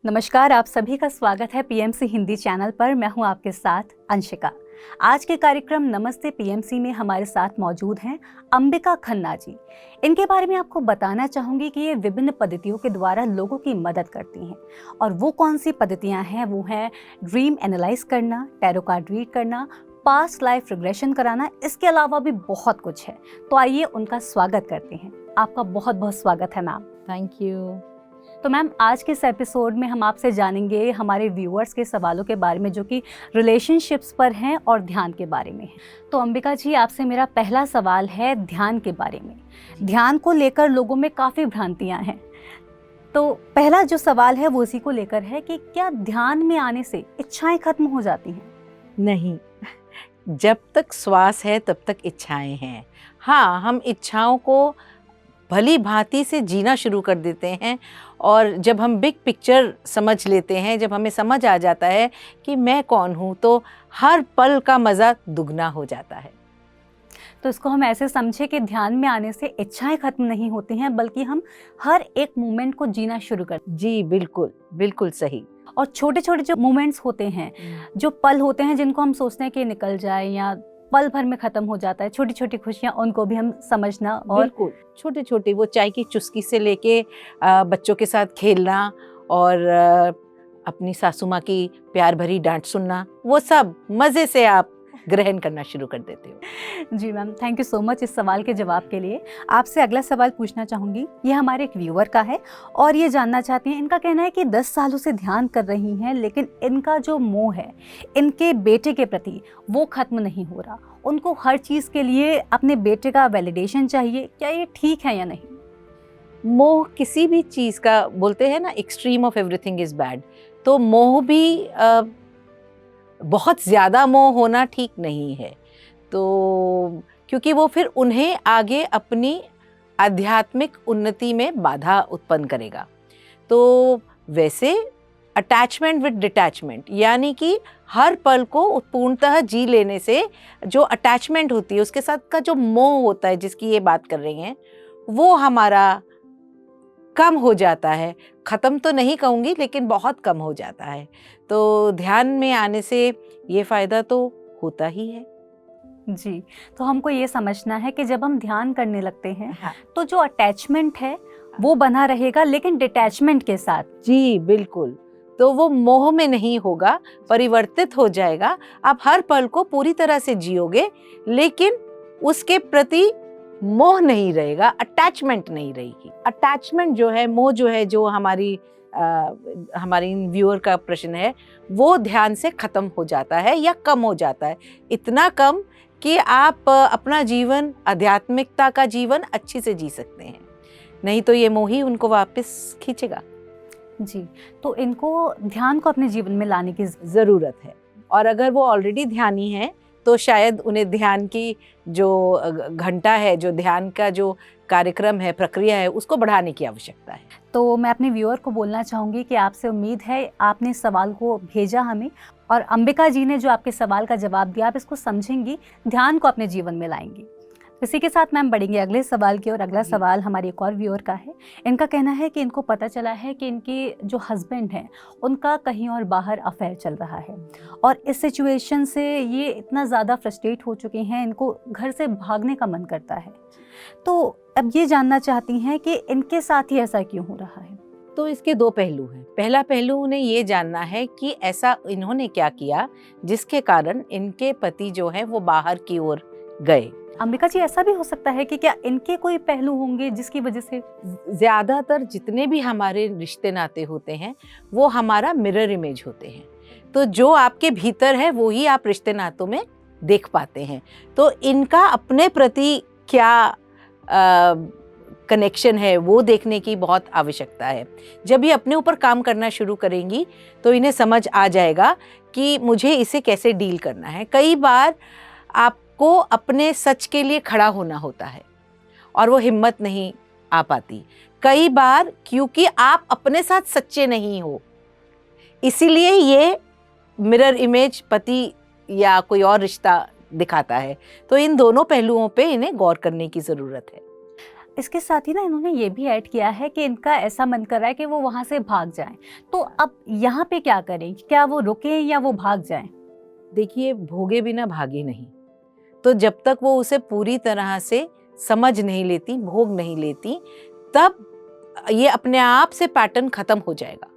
नमस्कार, आप सभी का स्वागत है पीएमसी हिंदी चैनल पर। मैं हूं आपके साथ अंशिका। आज के कार्यक्रम नमस्ते पीएमसी में हमारे साथ मौजूद हैं अंबिका खन्ना जी। इनके बारे में आपको बताना चाहूंगी कि ये विभिन्न पद्धतियों के द्वारा लोगों की मदद करती हैं। और वो कौन सी पद्धतियां हैं? वो हैं ड्रीम एनालाइज करना, टैरो कार्ड रीड करना, पास्ट लाइफ रिग्रेशन कराना, इसके अलावा भी बहुत कुछ है। तो आइए उनका स्वागत करते हैं। आपका बहुत बहुत स्वागत है मैम। Thank you. तो मैम, आज के इस एपिसोड में हम आपसे जानेंगे हमारे व्यूअर्स के सवालों के बारे में जो कि रिलेशनशिप्स पर हैं और ध्यान के बारे में है। तो अंबिका जी, आपसे मेरा पहला सवाल है ध्यान के बारे में। ध्यान को लेकर लोगों में काफ़ी भ्रांतियां हैं। तो पहला जो सवाल है वो इसी को लेकर है कि क्या ध्यान में आने से इच्छाएं खत्म हो जाती हैं? नहीं, जब तक श्वास है तब तक इच्छाएं हैं। हाँ, हम इच्छाओं को भली भांति से जीना शुरू कर देते हैं और जब हम बिग पिक्चर समझ लेते हैं, जब हमें समझ आ जाता है कि मैं कौन हूँ, तो हर पल का मज़ा दुगना हो जाता है। तो इसको हम ऐसे समझे कि ध्यान में आने से इच्छाएं खत्म नहीं होती हैं, बल्कि हम हर एक मोमेंट को जीना शुरू करते हैं। जी बिल्कुल, बिल्कुल सही। और छोटे छोटे जो मोमेंट्स होते हैं, जो पल होते हैं जिनको हम सोचते हैं कि निकल जाए या पल भर में खत्म हो जाता है, छोटी छोटी खुशियां, उनको भी हम समझना और बिल्कुल छोटे छोटे, वो चाय की चुस्की से लेके बच्चों के साथ खेलना और अपनी सासू माँ की प्यार भरी डांट सुनना, वो सब मज़े से आप ग्रहण करना शुरू कर देते हो। जी ma'am, thank you so much इस सवाल के जवाब के लिए। आपसे अगला सवाल पूछना चाहूँगी। ये हमारे एक व्यूअर का है और ये जानना चाहती हैं, इनका कहना है कि 10 सालों से ध्यान कर रही हैं, लेकिन इनका जो मोह है इनके बेटे के प्रति वो खत्म नहीं हो रहा। उनको हर चीज़ के लिए अपने बेटे का वैलिडेशन चाहिए। क्या ये ठीक है या नहीं? मोह किसी भी चीज़ का, बोलते हैं ना, extreme of everything is bad. तो मोह भी बहुत ज़्यादा मोह होना ठीक नहीं है। तो क्योंकि वो फिर उन्हें आगे अपनी आध्यात्मिक उन्नति में बाधा उत्पन्न करेगा। तो वैसे अटैचमेंट विद डिटैचमेंट, यानी कि हर पल को पूर्णतः जी लेने से जो अटैचमेंट होती है, उसके साथ का जो मोह होता है जिसकी ये बात कर रही हैं, वो हमारा कम हो जाता है। ख़त्म तो नहीं कहूँगी, लेकिन बहुत कम हो जाता है। तो ध्यान में आने से ये फ़ायदा तो होता ही है। जी, तो हमको ये समझना है कि जब हम ध्यान करने लगते हैं, हाँ। तो जो अटैचमेंट है वो बना रहेगा, लेकिन डिटैचमेंट के साथ। जी बिल्कुल। तो वो मोह में नहीं होगा, परिवर्तित हो जाएगा। आप हर पल को पूरी तरह से जियोगे, लेकिन उसके प्रति मोह नहीं रहेगा, अटैचमेंट नहीं रहेगी। अटैचमेंट जो है, मोह जो है, जो हमारी व्यूअर का प्रश्न है, वो ध्यान से खत्म हो जाता है या कम हो जाता है। इतना कम कि आप अपना जीवन, आध्यात्मिकता का जीवन अच्छी से जी सकते हैं। नहीं तो ये मोह ही उनको वापस खींचेगा। जी, तो इनको ध्यान को अपने जीवन में लाने की ज़रूरत है। और अगर वो ऑलरेडी ध्यानी हैं, तो शायद उन्हें ध्यान की जो घंटा है, जो ध्यान का जो कार्यक्रम है, प्रक्रिया है, उसको बढ़ाने की आवश्यकता है। तो मैं अपने व्यूअर को बोलना चाहूँगी कि आपसे उम्मीद है आपने सवाल को भेजा हमें, और अंबिका जी ने जो आपके सवाल का जवाब दिया, आप इसको समझेंगी, ध्यान को अपने जीवन में लाएंगी। इसी के साथ मैम बढ़ेंगे अगले सवाल की ओर। अगला सवाल हमारे एक और व्यूअर का है। इनका कहना है कि इनको पता चला है कि इनके जो हस्बैंड हैं उनका कहीं और बाहर अफेयर चल रहा है, और इस सिचुएशन से ये इतना ज़्यादा फ्रस्ट्रेट हो चुके हैं, इनको घर से भागने का मन करता है। तो अब ये जानना चाहती हैं कि इनके साथ ही ऐसा क्यों हो रहा है? तो इसके दो पहलू हैं। पहला पहलू उन्हें ये जानना है कि ऐसा इन्होंने क्या किया जिसके कारण इनके पति जो हैं वो बाहर की ओर गए। अंबिका जी, ऐसा भी हो सकता है कि क्या इनके कोई पहलू होंगे जिसकी वजह से? ज़्यादातर जितने भी हमारे रिश्ते नाते होते हैं, वो हमारा मिरर इमेज होते हैं। तो जो आपके भीतर है वो ही आप रिश्ते नातों में देख पाते हैं। तो इनका अपने प्रति क्या कनेक्शन है, वो देखने की बहुत आवश्यकता है। जब ये अपने ऊपर काम करना शुरू करेंगी, तो इन्हें समझ आ जाएगा कि मुझे इसे कैसे डील करना है। कई बार आपको अपने सच के लिए खड़ा होना होता है और वो हिम्मत नहीं आ पाती। कई बार क्योंकि आप अपने साथ सच्चे नहीं हो, इसीलिए ये मिरर इमेज पति या कोई और रिश्ता दिखाता है। तो इन दोनों पहलुओं पे इन्हें गौर करने की ज़रूरत है। इसके साथ ही ना इन्होंने ये भी ऐड किया है कि इनका ऐसा मन कर रहा है कि वो वहाँ से भाग जाएं। तो अब यहाँ पे क्या करें, क्या वो रुकें या वो भाग जाएं? देखिए, भोगे बिना भागे नहीं। तो जब तक वो उसे पूरी तरह से समझ नहीं लेती, भोग नहीं लेती, तब ये अपने आप से पैटर्न खत्म हो जाएगा।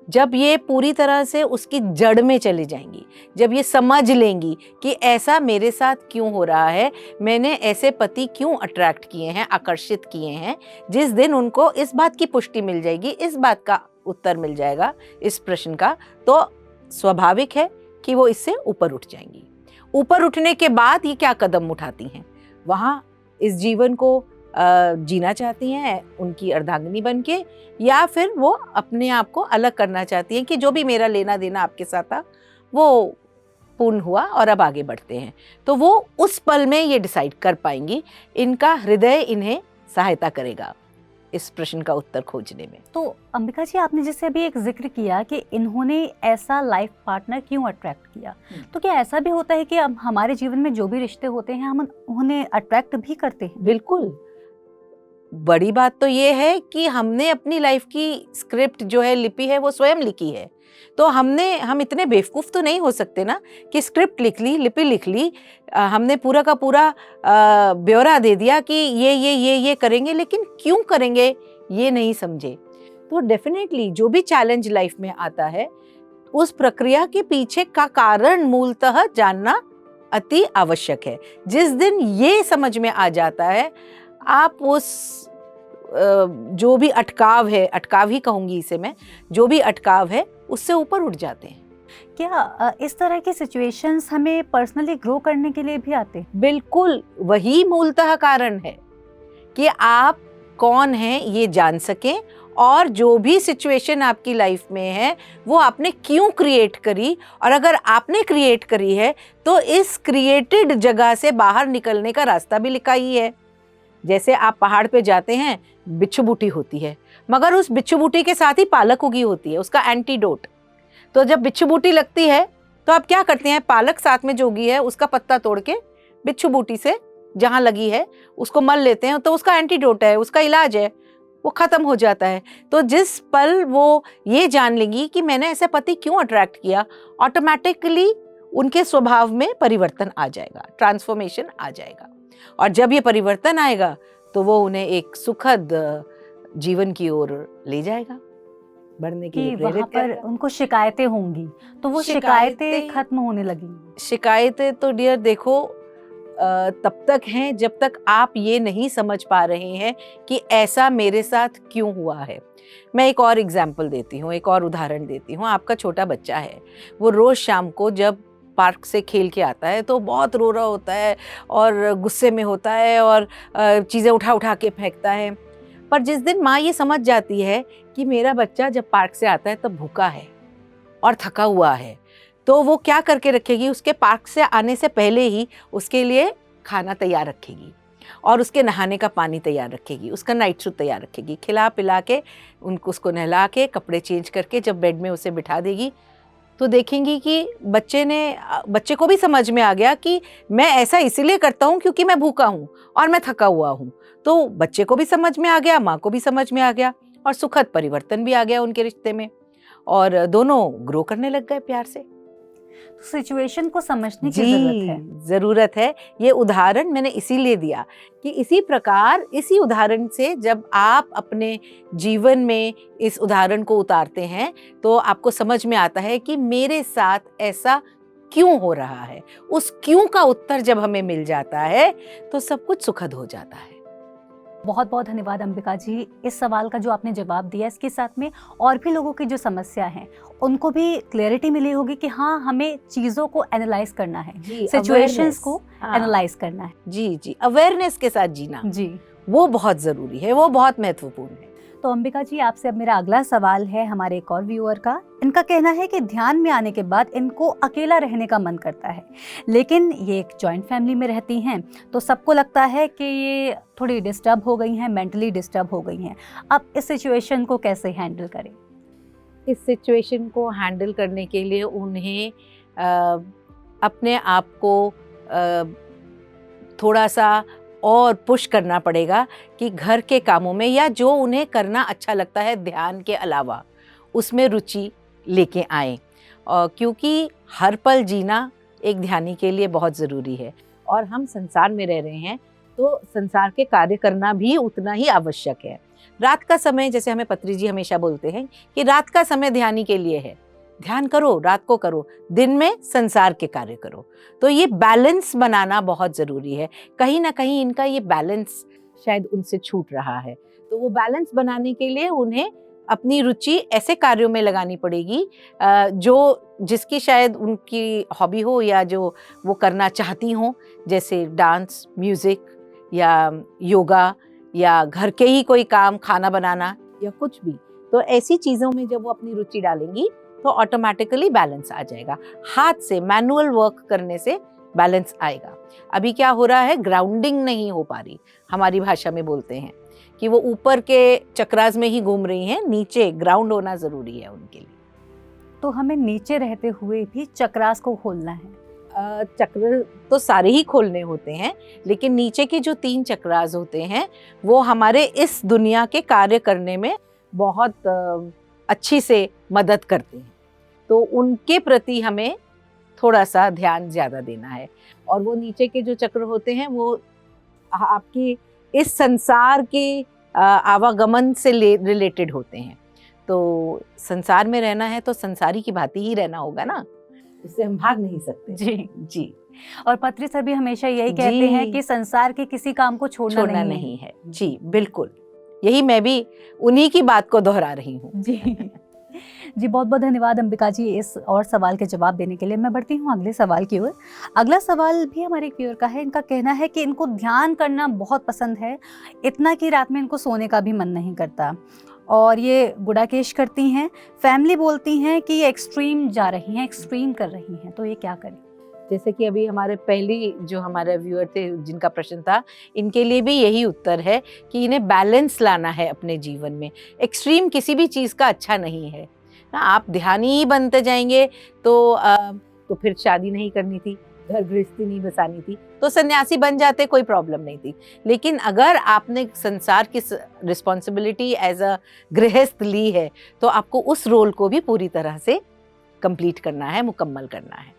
जब ये पूरी तरह से उसकी जड़ में चली जाएंगी, जब ये समझ लेंगी कि ऐसा मेरे साथ क्यों हो रहा है, मैंने ऐसे पति क्यों अट्रैक्ट किए हैं, आकर्षित किए हैं, जिस दिन उनको इस बात की पुष्टि मिल जाएगी, इस बात का उत्तर मिल जाएगा इस प्रश्न का, तो स्वाभाविक है कि वो इससे ऊपर उठ जाएंगी। ऊपर उठने के बाद ये क्या कदम उठाती हैं, वहाँ इस जीवन को जीना चाहती हैं उनकी अर्धांगिनी बन के, या फिर वो अपने आप को अलग करना चाहती हैं कि जो भी मेरा लेना देना आपके साथ था वो पूर्ण हुआ और अब आगे बढ़ते हैं। तो वो उस पल में ये डिसाइड कर पाएंगी, इनका हृदय इन्हें सहायता करेगा इस प्रश्न का उत्तर खोजने में। तो अंबिका जी, आपने जैसे अभी एक जिक्र किया कि इन्होंने ऐसा लाइफ पार्टनर क्यों अट्रैक्ट किया, तो क्या ऐसा भी होता है कि अब हमारे जीवन में जो भी रिश्ते होते हैं हम उन्हें अट्रैक्ट भी करते हैं? बिल्कुल। बड़ी बात तो ये है कि हमने अपनी लाइफ की स्क्रिप्ट जो है, लिपि है, वो स्वयं लिखी है। तो हम इतने बेवकूफ़ तो नहीं हो सकते ना कि स्क्रिप्ट लिख ली, लिपि लिख ली, हमने पूरा का पूरा ब्यौरा दे दिया कि ये करेंगे, लेकिन क्यों करेंगे ये नहीं समझे। तो डेफिनेटली जो भी चैलेंज लाइफ में आता है, उस प्रक्रिया के पीछे का कारण मूलतः जानना अति आवश्यक है। जिस दिन ये समझ में आ जाता है, आप उस जो भी अटकाव है, अटकाव ही कहूंगी इसे मैं, जो भी अटकाव है उससे ऊपर उठ जाते हैं। क्या इस तरह की सिचुएशंस हमें पर्सनली ग्रो करने के लिए भी आते हैं? बिल्कुल, वही मूलतः कारण है कि आप कौन हैं ये जान सकें, और जो भी सिचुएशन आपकी लाइफ में है वो आपने क्यों क्रिएट करी, और अगर आपने क्रिएट करी है तो इस क्रिएटेड जगह से बाहर निकलने का रास्ता भी लिखा ही है। जैसे आप पहाड़ पे जाते हैं, बिच्छू बूटी होती है, मगर उस बिच्छू बूटी के साथ ही पालक उगी होती है, उसका एंटीडोट। तो जब बिच्छू बूटी लगती है तो आप क्या करते हैं, पालक साथ में जो उगी है उसका पत्ता तोड़ के बिच्छू बूटी से जहाँ लगी है उसको मल लेते हैं, तो उसका एंटीडोट है, उसका इलाज है, वो खत्म हो जाता है। तो जिस पल वो ये जान लेंगी कि मैंने ऐसे पति क्यों अट्रैक्ट किया, ऑटोमेटिकली उनके स्वभाव में परिवर्तन आ जाएगा, ट्रांसफॉर्मेशन आ जाएगा। और जब ये परिवर्तन आएगा तो वो उन्हें एक सुखद जीवन की ओर ले जाएगा, बढ़ने के लिए प्रेरित वहाँ पर उनको शिकायतें होंगी तो वो शिकायतें खत्म होने लगेंगी। शिकायतें तो डियर देखो तब तक हैं जब तक आप ये नहीं समझ पा रहे हैं कि ऐसा मेरे साथ क्यों हुआ है। मैं एक और एग्जाम्पल देती हूँ, एक और उदाहरण देती हूँ। आपका छोटा बच्चा है, वो रोज़ शाम को जब पार्क से खेल के आता है तो बहुत रो रहा होता है और गुस्से में होता है और चीज़ें उठा उठा के फेंकता है। पर जिस दिन माँ ये समझ जाती है कि मेरा बच्चा जब पार्क से आता है तब भूखा है और थका हुआ है, तो वो क्या करके रखेगी, उसके पार्क से आने से पहले ही उसके लिए खाना तैयार रखेगी और उसके नहाने का पानी तैयार रखेगी, उसका नाइट सूट तैयार रखेगी, खिला पिला के उसको नहला के कपड़े चेंज करके जब बेड में उसे बिठा देगी, तो देखेंगी कि बच्चे को भी समझ में आ गया कि मैं ऐसा इसीलिए करता हूँ क्योंकि मैं भूखा हूँ और मैं थका हुआ हूँ। तो बच्चे को भी समझ में आ गया, माँ को भी समझ में आ गया और सुखद परिवर्तन भी आ गया उनके रिश्ते में, और दोनों ग्रो करने लग गए प्यार से। तो सिचुएशन को समझने की जरूरत है। ये उदाहरण मैंने इसीलिए दिया कि इसी प्रकार, इसी उदाहरण से जब आप अपने जीवन में इस उदाहरण को उतारते हैं तो आपको समझ में आता है कि मेरे साथ ऐसा क्यों हो रहा है। उस क्यों का उत्तर जब हमें मिल जाता है तो सब कुछ सुखद हो जाता है। बहुत बहुत धन्यवाद अंबिका जी, इस सवाल का जो आपने जवाब दिया, इसके साथ में और भी लोगों की जो समस्या है उनको भी क्लैरिटी मिली होगी कि हाँ, हमें चीज़ों को एनालाइज करना है, सिचुएशंस को एनालाइज करना है। जी, अवेयरनेस के साथ जीना जी, वो बहुत ज़रूरी है, वो बहुत महत्वपूर्ण है। तो अंबिका जी, आपसे अब मेरा अगला सवाल है हमारे एक और व्यूअर का। इनका कहना है कि ध्यान में आने के बाद इनको अकेला रहने का मन करता है, लेकिन ये एक जॉइंट फैमिली में रहती हैं तो सबको लगता है कि ये थोड़ी डिस्टर्ब हो गई हैं, मेंटली डिस्टर्ब हो गई हैं। अब इस सिचुएशन को कैसे हैंडल करें? इस सिचुएशन को हैंडल करने के लिए उन्हें अपने आप को थोड़ा सा और पुश करना पड़ेगा कि घर के कामों में या जो उन्हें करना अच्छा लगता है ध्यान के अलावा, उसमें रुचि लेके आएं। और क्योंकि हर पल जीना एक ध्यानी के लिए बहुत ज़रूरी है, और हम संसार में रह रहे हैं तो संसार के कार्य करना भी उतना ही आवश्यक है। रात का समय, जैसे हमें पत्री जी हमेशा बोलते हैं कि रात का समय ध्यानी के लिए है, ध्यान करो, रात को करो, दिन में संसार के कार्य करो। तो ये बैलेंस बनाना बहुत ज़रूरी है। कहीं ना कहीं इनका ये बैलेंस शायद उनसे छूट रहा है। तो वो बैलेंस बनाने के लिए उन्हें अपनी रुचि ऐसे कार्यों में लगानी पड़ेगी जिसकी शायद उनकी हॉबी हो या जो वो करना चाहती हों, जैसे डांस, म्यूज़िक या योगा या घर के ही कोई काम, खाना बनाना या कुछ भी। तो ऐसी चीज़ों में जब वो अपनी रुचि डालेंगी तो ऑटोमेटिकली बैलेंस आ जाएगा। हाथ से मैनुअल वर्क करने से बैलेंस आएगा। अभी क्या हो रहा है, ग्राउंडिंग नहीं हो पा रही, हमारी भाषा में बोलते हैं कि वो ऊपर के चक्रास में ही घूम रही हैं, नीचे ग्राउंड होना ज़रूरी है उनके लिए। तो हमें नीचे रहते हुए भी चक्रास को खोलना है। चक्र तो सारे ही खोलने होते हैं, लेकिन नीचे के जो 3 चक्रास होते हैं वो हमारे इस दुनिया के कार्य करने में बहुत अच्छी से मदद करते हैं। तो उनके प्रति हमें थोड़ा सा ध्यान ज़्यादा देना है। और वो नीचे के जो चक्र होते हैं वो आपकी इस संसार के आवागमन से रिलेटेड होते हैं। तो संसार में रहना है तो संसारी की भांति ही रहना होगा ना, उससे हम भाग नहीं सकते। जी जी। और पत्री सर भी हमेशा यही कहते हैं कि संसार के किसी काम को छोड़ना नहीं है। जी बिल्कुल, यही मैं भी उन्हीं की बात को दोहरा रही हूँ। जी जी, बहुत बहुत धन्यवाद अंबिका जी इस और सवाल के जवाब देने के लिए। मैं बढ़ती हूँ अगले सवाल की ओर। अगला सवाल भी हमारे एक व्यूअर का है। इनका कहना है कि इनको ध्यान करना बहुत पसंद है, इतना कि रात में इनको सोने का भी मन नहीं करता, और ये गुड़ाकेश करती हैं। फैमिली बोलती हैं कि ये एक्सट्रीम जा रही हैं, एक्सट्रीम कर रही हैं, तो ये क्या करें? जैसे कि अभी हमारे पहली जो हमारे व्यूअर थे जिनका प्रश्न था, इनके लिए भी यही उत्तर है कि इन्हें बैलेंस लाना है अपने जीवन में। एक्सट्रीम किसी भी चीज़ का अच्छा नहीं है ना। आप ध्यानी ही बनते जाएंगे तो फिर शादी नहीं करनी थी, घर गृहस्थी नहीं बसानी थी, तो सन्यासी बन जाते, कोई प्रॉब्लम नहीं थी। लेकिन अगर आपने संसार की रिस्पॉन्सिबिलिटी एज अ गृहस्थ ली है तो आपको उस रोल को भी पूरी तरह से कंप्लीट करना है, मुकम्मल करना है।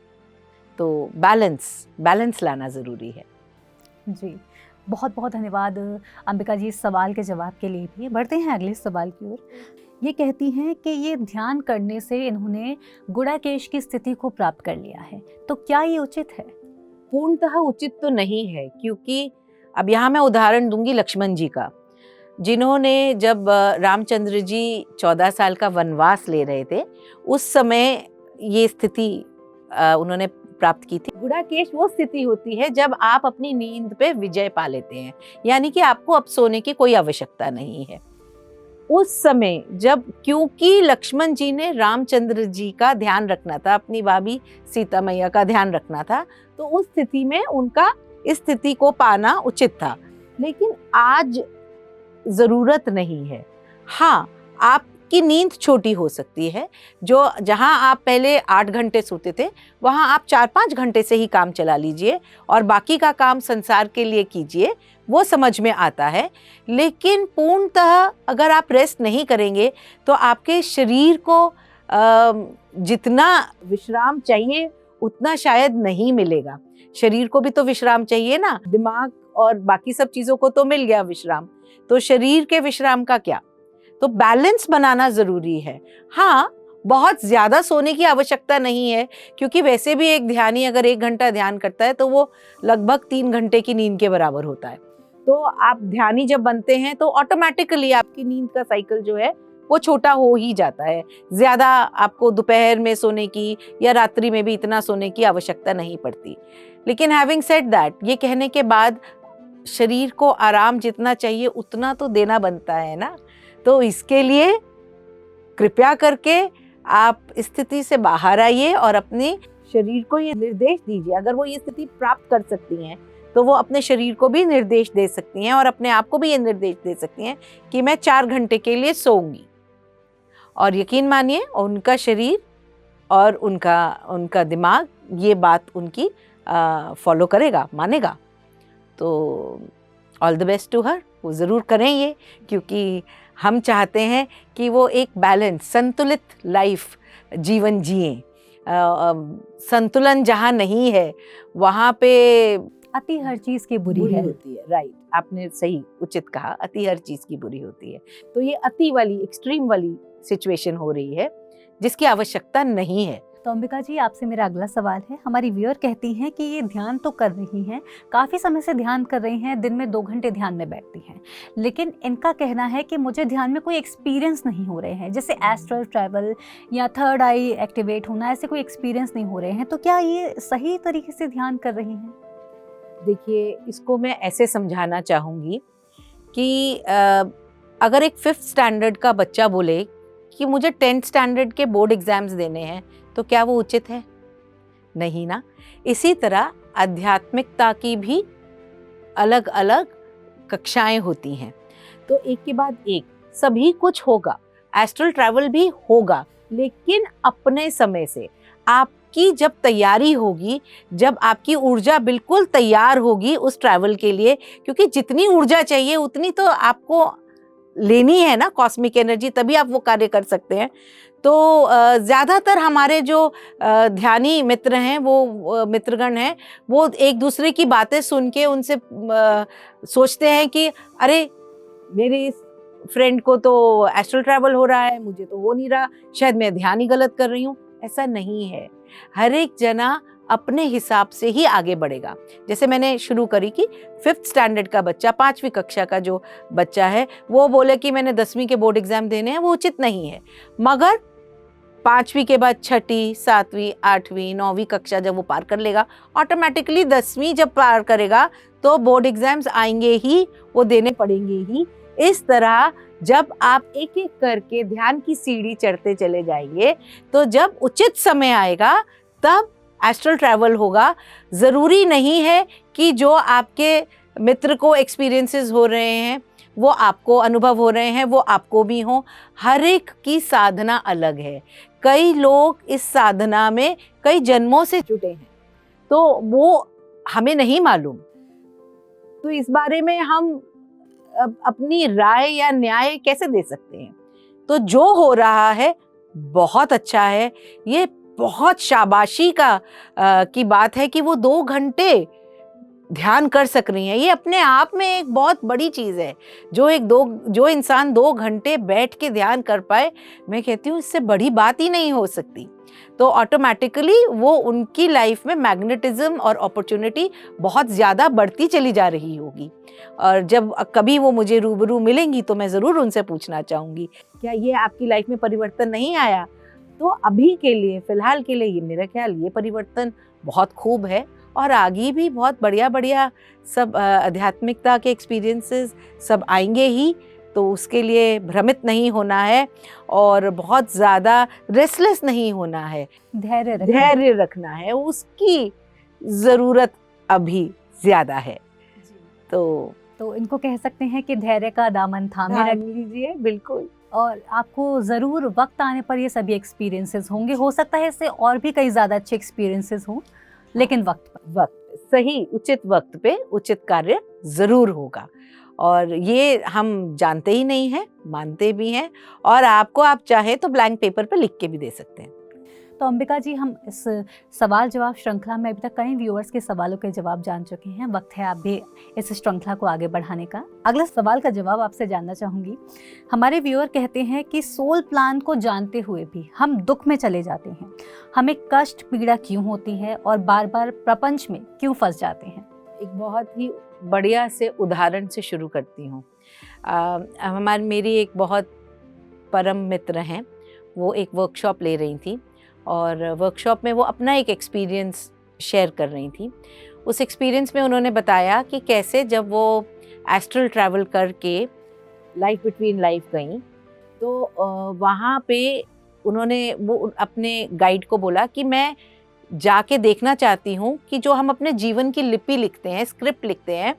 तो बैलेंस लाना ज़रूरी है। जी, बहुत बहुत धन्यवाद अंबिका जी इस सवाल के जवाब के लिए भी। बढ़ते हैं अगले सवाल की ओर। ये कहती हैं कि ये ध्यान करने से इन्होंने गुड़ाकेश की स्थिति को प्राप्त कर लिया है, तो क्या ये उचित है? पूर्णतः उचित तो नहीं है, क्योंकि अब यहाँ मैं उदाहरण दूंगी लक्ष्मण जी का, जिन्होंने जब रामचंद्र जी 14 साल का वनवास ले रहे थे, उस समय ये स्थिति उन्होंने प्राप्त की थी। गुड़ाकेश वो स्थिति होती है जब आप अपनी नींद पे विजय पा लेते हैं, यानी कि आपको अब सोने की कोई आवश्यकता नहीं है। उस समय जब, क्योंकि लक्ष्मण जी ने रामचंद्र जी का ध्यान रखना था, अपनी भाभी सीता मैया का ध्यान रखना था, तो उस स्थिति में उनका इस स्थिति को पाना उचित था। लेकिन आज जरूरत नहीं है। हाँ, आपकी नींद छोटी हो सकती है, जो जहां आप पहले 8 घंटे सोते थे वहां आप 4-5 घंटे से ही काम चला लीजिए और बाकी का काम संसार के लिए कीजिए, वो समझ में आता है। लेकिन पूर्णतः अगर आप रेस्ट नहीं करेंगे तो आपके शरीर को जितना विश्राम चाहिए उतना शायद नहीं मिलेगा। शरीर को भी तो विश्राम चाहिए ना, दिमाग और बाकी सब चीज़ों को तो मिल गया विश्राम, तो शरीर के विश्राम का क्या? तो बैलेंस बनाना ज़रूरी है। हाँ, बहुत ज़्यादा सोने की आवश्यकता नहीं है, क्योंकि वैसे भी एक ध्यानी अगर 1 घंटा ध्यान करता है तो वो लगभग 3 घंटे की नींद के बराबर होता है। तो आप ध्यानी जब बनते हैं तो ऑटोमेटिकली आपकी नींद का साइकिल जो है वो छोटा हो ही जाता है। ज़्यादा आपको दोपहर में सोने की या रात्रि में भी इतना सोने की आवश्यकता नहीं पड़ती। लेकिन हैविंग सेड दैट, ये कहने के बाद शरीर को आराम जितना चाहिए उतना तो देना बनता है ना। तो इसके लिए कृपया करके आप स्थिति से बाहर आइए और अपने शरीर को ये निर्देश दीजिए। अगर वो ये स्थिति प्राप्त कर सकती हैं तो वो अपने शरीर को भी निर्देश दे सकती हैं और अपने आप को भी ये निर्देश दे सकती हैं कि मैं 4 घंटे के लिए सोऊंगी। और यकीन मानिए उनका शरीर और उनका दिमाग ये बात उनकी फॉलो करेगा, मानेगा। तो all the best to her, वो ज़रूर करें ये, क्योंकि हम चाहते हैं कि वो एक बैलेंस, संतुलित लाइफ जीवन जिएं। संतुलन जहाँ नहीं है वहाँ पे अति हर चीज की बुरी बुरी है। होती है। राइट, आपने सही उचित कहा, अति हर चीज की बुरी होती है। तो ये अति वाली, एक्सट्रीम वाली सिचुएशन हो रही है जिसकी आवश्यकता नहीं है। तो अंबिका जी, आपसे मेरा अगला सवाल है। हमारी व्यूअर कहती हैं कि ये ध्यान तो कर रही हैं, काफ़ी समय से ध्यान कर रही हैं, दिन में 2 घंटे ध्यान में बैठती हैं, लेकिन इनका कहना है कि मुझे ध्यान में कोई एक्सपीरियंस नहीं हो रहे हैं, जैसे एस्ट्रल ट्रैवल या थर्ड आई एक्टिवेट होना, ऐसे कोई एक्सपीरियंस नहीं हो रहे हैं। तो क्या ये सही तरीके से ध्यान कर रही हैं? देखिए, इसको मैं ऐसे समझाना चाहूँगी कि अगर एक 5th स्टैंडर्ड का बच्चा बोले कि मुझे 10th स्टैंडर्ड के बोर्ड एग्जाम्स देने हैं, तो क्या वो उचित है? नहीं ना। इसी तरह आध्यात्मिकता की भी अलग अलग कक्षाएं होती हैं, तो एक के बाद एक सभी कुछ होगा, एस्ट्रल ट्रैवल भी होगा, लेकिन अपने समय से। आपकी जब तैयारी होगी, जब आपकी ऊर्जा बिल्कुल तैयार होगी उस ट्रैवल के लिए, क्योंकि जितनी ऊर्जा चाहिए उतनी तो आपको लेनी है ना, कॉस्मिक एनर्जी, तभी आप वो कार्य कर सकते हैं। तो ज़्यादातर हमारे जो ध्यानी मित्र हैं, वो मित्रगण हैं, वो एक दूसरे की बातें सुन के उनसे सोचते हैं कि अरे मेरे इस फ्रेंड को तो एस्ट्रल ट्रैवल हो रहा है, मुझे तो हो नहीं रहा, शायद मैं ध्यान ही गलत कर रही हूँ। ऐसा नहीं है। हर एक जना अपने हिसाब से ही आगे बढ़ेगा। जैसे मैंने शुरू करी कि 5th स्टैंडर्ड का बच्चा, 5वीं कक्षा का जो बच्चा है, वो बोले कि मैंने 10वीं के बोर्ड एग्जाम देने हैं, वो उचित नहीं है। मगर 5वीं के बाद 6ठी, 7वीं, 8वीं, 9वीं कक्षा जब वो पार कर लेगा, ऑटोमेटिकली 10वीं जब पार करेगा तो बोर्ड एग्जाम्स आएंगे ही, वो देने पड़ेंगे ही। इस तरह जब आप एक एक करके ध्यान की सीढ़ी चढ़ते चले जाएंगे, तो जब उचित समय आएगा तब एस्ट्रल ट्रैवल होगा। ज़रूरी नहीं है कि जो आपके मित्र को एक्सपीरियंसेस हो रहे हैं, वो आपको अनुभव हो रहे हैं, वो आपको भी हों। हर एक की साधना अलग है। कई लोग इस साधना में कई जन्मों से जुटे हैं, तो वो हमें नहीं मालूम। तो इस बारे में हम अपनी राय या न्याय कैसे दे सकते हैं? तो जो हो रहा है बहुत अच्छा है। ये बहुत शाबाशी की बात है कि वो 2 घंटे ध्यान कर सक रही हैं। ये अपने आप में एक बहुत बड़ी चीज़ है। जो इंसान 2 घंटे बैठ के ध्यान कर पाए, मैं कहती हूँ इससे बड़ी बात ही नहीं हो सकती। तो ऑटोमेटिकली वो उनकी लाइफ में मैग्नेटिज्म और अपॉर्चुनिटी बहुत ज़्यादा बढ़ती चली जा रही होगी। और जब कभी वो मुझे रूबरू मिलेंगी तो मैं ज़रूर उनसे पूछना चाहूँगी, क्या ये आपकी लाइफ में परिवर्तन नहीं आया? तो अभी के लिए, फ़िलहाल के लिए, ये मेरा ख्याल ये परिवर्तन बहुत खूब है, और आगे भी बहुत बढ़िया सब आध्यात्मिकता के एक्सपीरियंसेस सब आएंगे ही। तो उसके लिए भ्रमित नहीं होना है और बहुत ज़्यादा रेस्टलेस नहीं होना है, धैर्य रखना है, उसकी ज़रूरत अभी ज़्यादा है। तो इनको कह सकते हैं कि धैर्य का दामन थामे रख लीजिए। बिल्कुल। और आपको ज़रूर वक्त आने पर ये सभी एक्सपीरियंसेस होंगे। हो सकता है इससे और भी कई ज़्यादा अच्छे एक्सपीरियंसेस हों, लेकिन वक्त सही, उचित वक्त पे उचित कार्य ज़रूर होगा। और ये हम जानते ही नहीं हैं, मानते भी हैं, और आपको आप चाहे तो ब्लैंक पेपर पे लिख के भी दे सकते हैं। तो अंबिका जी, हम इस सवाल जवाब श्रृंखला में अभी तक कई व्यूअर्स के सवालों के जवाब जान चुके हैं। वक्त है आप भी इस श्रृंखला को आगे बढ़ाने का। अगला सवाल का जवाब आपसे जानना चाहूँगी। हमारे व्यूअर कहते हैं कि सोल प्लान को जानते हुए भी हम दुख में चले जाते हैं, हमें कष्ट पीड़ा क्यों होती है और बार बार प्रपंच में क्यों फंस जाते हैं? एक बहुत ही बढ़िया से उदाहरण से शुरू करती हूँ। मेरी एक बहुत परम मित्र हैं, वो एक वर्कशॉप ले रही थी, और वर्कशॉप में वो अपना एक एक्सपीरियंस शेयर कर रही थी। उस एक्सपीरियंस में उन्होंने बताया कि कैसे जब वो एस्ट्रल ट्रैवल करके लाइफ बिटवीन लाइफ गई, तो वहाँ पे उन्होंने वो अपने गाइड को बोला कि मैं जाके देखना चाहती हूँ कि जो हम अपने जीवन की लिपि लिखते हैं, स्क्रिप्ट लिखते हैं,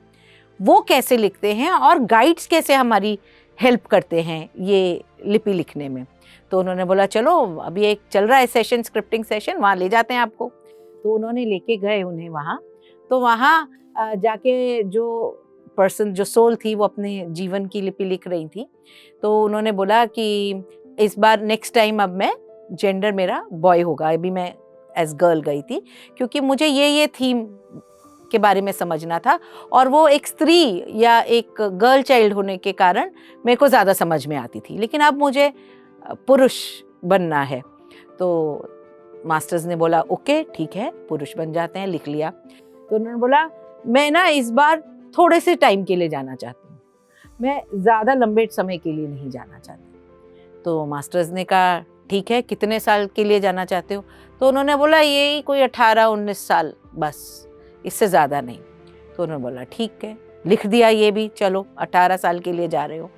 वो कैसे लिखते हैं और गाइड्स कैसे हमारी हेल्प करते हैं ये लिपि लिखने में। तो उन्होंने बोला चलो अभी एक चल रहा है सेशन, स्क्रिप्टिंग सेशन, वहाँ ले जाते हैं आपको। तो उन्होंने लेके गए उन्हें वहाँ। तो वहाँ जाके जो पर्सन जो सोल थी वो अपने जीवन की लिपि लिख रही थी, तो उन्होंने बोला कि इस बार नेक्स्ट टाइम अब मैं जेंडर मेरा बॉय होगा, अभी मैं एज गर्ल गई थी क्योंकि मुझे ये थीम के बारे में समझना था और वो एक स्त्री या एक गर्ल चाइल्ड होने के कारण मेरे को ज़्यादा समझ में आती थी, लेकिन अब मुझे पुरुष बनना है। तो मास्टर्स ने बोला ओके ठीक है पुरुष बन जाते हैं, लिख लिया। तो उन्होंने बोला मैं ना इस बार थोड़े से टाइम के लिए जाना चाहती हूँ, मैं ज़्यादा लंबे समय के लिए नहीं जाना चाहती। तो मास्टर्स ने कहा ठीक है कितने साल के लिए जाना चाहते हो? तो उन्होंने बोला यही कोई 18-19 साल बस, इससे ज़्यादा नहीं। तो उन्होंने बोला ठीक है, लिख दिया ये भी, चलो 18 साल के लिए जा रहे हो।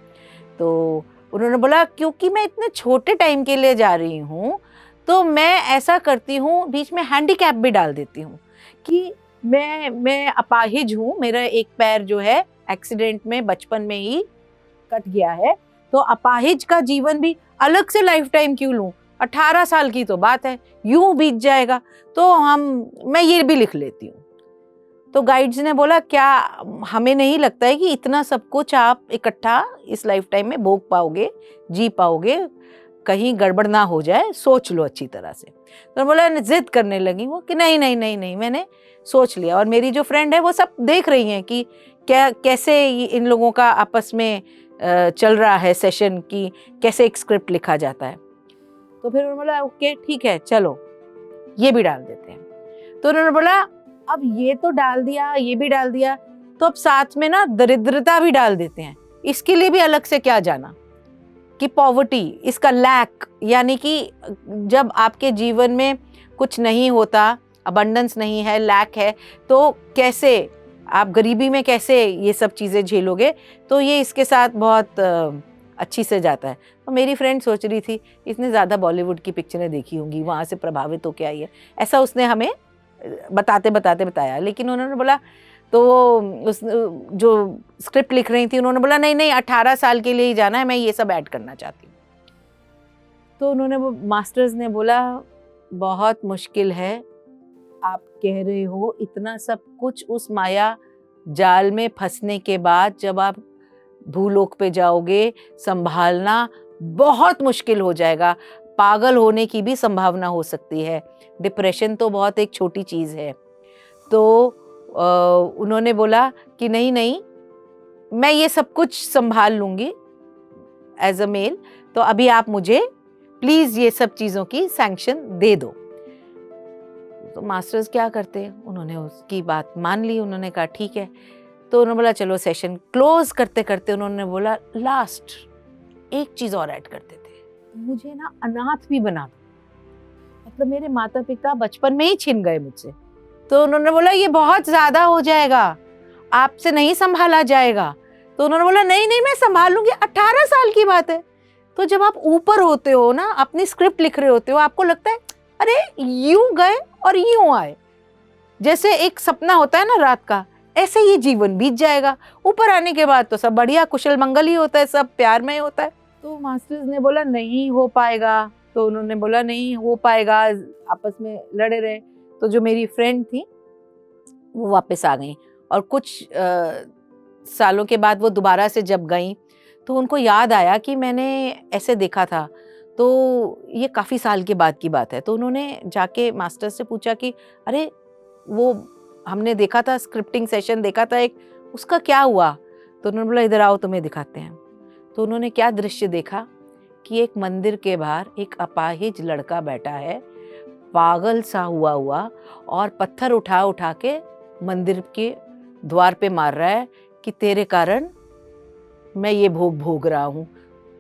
तो उन्होंने बोला क्योंकि मैं इतने छोटे टाइम के लिए जा रही हूँ तो मैं ऐसा करती हूँ, बीच में हैंडीकैप भी डाल देती हूँ कि मैं अपाहिज हूँ, मेरा एक पैर जो है एक्सीडेंट में बचपन में ही कट गया है, तो अपाहिज का जीवन भी अलग से लाइफ टाइम क्यों लूँ, 18 साल की तो बात है, यूं बीत जाएगा, तो मैं ये भी लिख लेती हूँ। तो गाइड्स ने बोला क्या हमें नहीं लगता है कि इतना सब कुछ आप इकट्ठा इस लाइफ टाइम में भोग पाओगे, जी पाओगे, कहीं गड़बड़ ना हो जाए, सोच लो अच्छी तरह से। तो बोला जिद करने लगी वो कि नहीं नहीं नहीं नहीं मैंने सोच लिया। और मेरी जो फ्रेंड है वो सब देख रही हैं कि क्या कैसे इन लोगों का आपस में चल रहा है सेशन की, कैसे एक स्क्रिप्ट लिखा जाता है। तो फिर उन्होंने बोला ओके ठीक है चलो ये भी डाल देते हैं। तो उन्होंने बोला अब ये तो डाल दिया, ये भी डाल दिया, तो अब साथ में ना दरिद्रता भी डाल देते हैं, इसके लिए भी अलग से क्या जाना कि पॉवर्टी, इसका लैक, यानी कि जब आपके जीवन में कुछ नहीं होता, अबंडेंस नहीं है, लैक है, तो कैसे आप गरीबी में कैसे ये सब चीज़ें झेलोगे, तो ये इसके साथ बहुत अच्छी से जाता है। तो मेरी फ्रेंड सोच रही थी इसने ज़्यादा बॉलीवुड की पिक्चरें देखी होंगी, वहाँ से प्रभावित होकर आई है, ऐसा उसने हमें बताते बताते बताया। लेकिन उन्होंने बोला तो उस जो स्क्रिप्ट लिख रही थी उन्होंने बोला नहीं नहीं 18 साल के लिए ही जाना है, मैं ये सब ऐड करना चाहती हूँ। तो उन्होंने वो मास्टर्स ने बोला बहुत मुश्किल है, आप कह रहे हो इतना सब कुछ, उस माया जाल में फंसने के बाद जब आप भूलोक पे जाओगे संभालना बहुत मुश्किल हो जाएगा, पागल होने की भी संभावना हो सकती है, डिप्रेशन तो बहुत एक छोटी चीज़ है। तो उन्होंने बोला कि नहीं नहीं मैं ये सब कुछ संभाल लूँगी एज अ मेल, तो अभी आप मुझे प्लीज़ ये सब चीज़ों की सैंक्शन दे दो। तो मास्टर्स क्या करते, उन्होंने उसकी बात मान ली, उन्होंने कहा ठीक है। तो उन्होंने बोला चलो सेशन क्लोज करते करते उन्होंने बोला लास्ट एक चीज़ और ऐड करते थे, मुझे ना अनाथ भी बना दो, मतलब मेरे माता पिता बचपन में ही छिन गए मुझसे। तो उन्होंने बोला ये बहुत ज़्यादा हो जाएगा, आपसे नहीं संभाला जाएगा। तो उन्होंने बोला नहीं नहीं मैं संभाल लूँगी, 18 साल की बात है। तो जब आप ऊपर होते हो ना, अपनी स्क्रिप्ट लिख रहे होते हो, आपको लगता है अरे यूं गए और यूं आए, जैसे एक सपना होता है ना रात का, ऐसे ये जीवन बीत जाएगा, ऊपर आने के बाद तो सब बढ़िया कुशल मंगल ही होता है, सब प्यार में होता है। तो मास्टर्स ने बोला नहीं हो पाएगा, तो उन्होंने बोला नहीं हो पाएगा, आपस में लड़े रहे। तो जो मेरी फ्रेंड थी वो वापस आ गई और कुछ सालों के बाद वो दोबारा से जब गई तो उनको याद आया कि मैंने ऐसे देखा था, तो ये काफ़ी साल के बाद की बात है। तो उन्होंने जाके मास्टर से पूछा कि अरे वो हमने देखा था, स्क्रिप्टिंग सेशन देखा था एक, उसका क्या हुआ? तो उन्होंने बोला इधर आओ तुम्हें दिखाते हैं। तो उन्होंने क्या दृश्य देखा कि एक मंदिर के बाहर एक अपाहिज लड़का बैठा है, पागल सा हुआ हुआ, और पत्थर उठा उठा के मंदिर के द्वार पे मार रहा है कि तेरे कारण मैं ये भोग भोग रहा हूँ,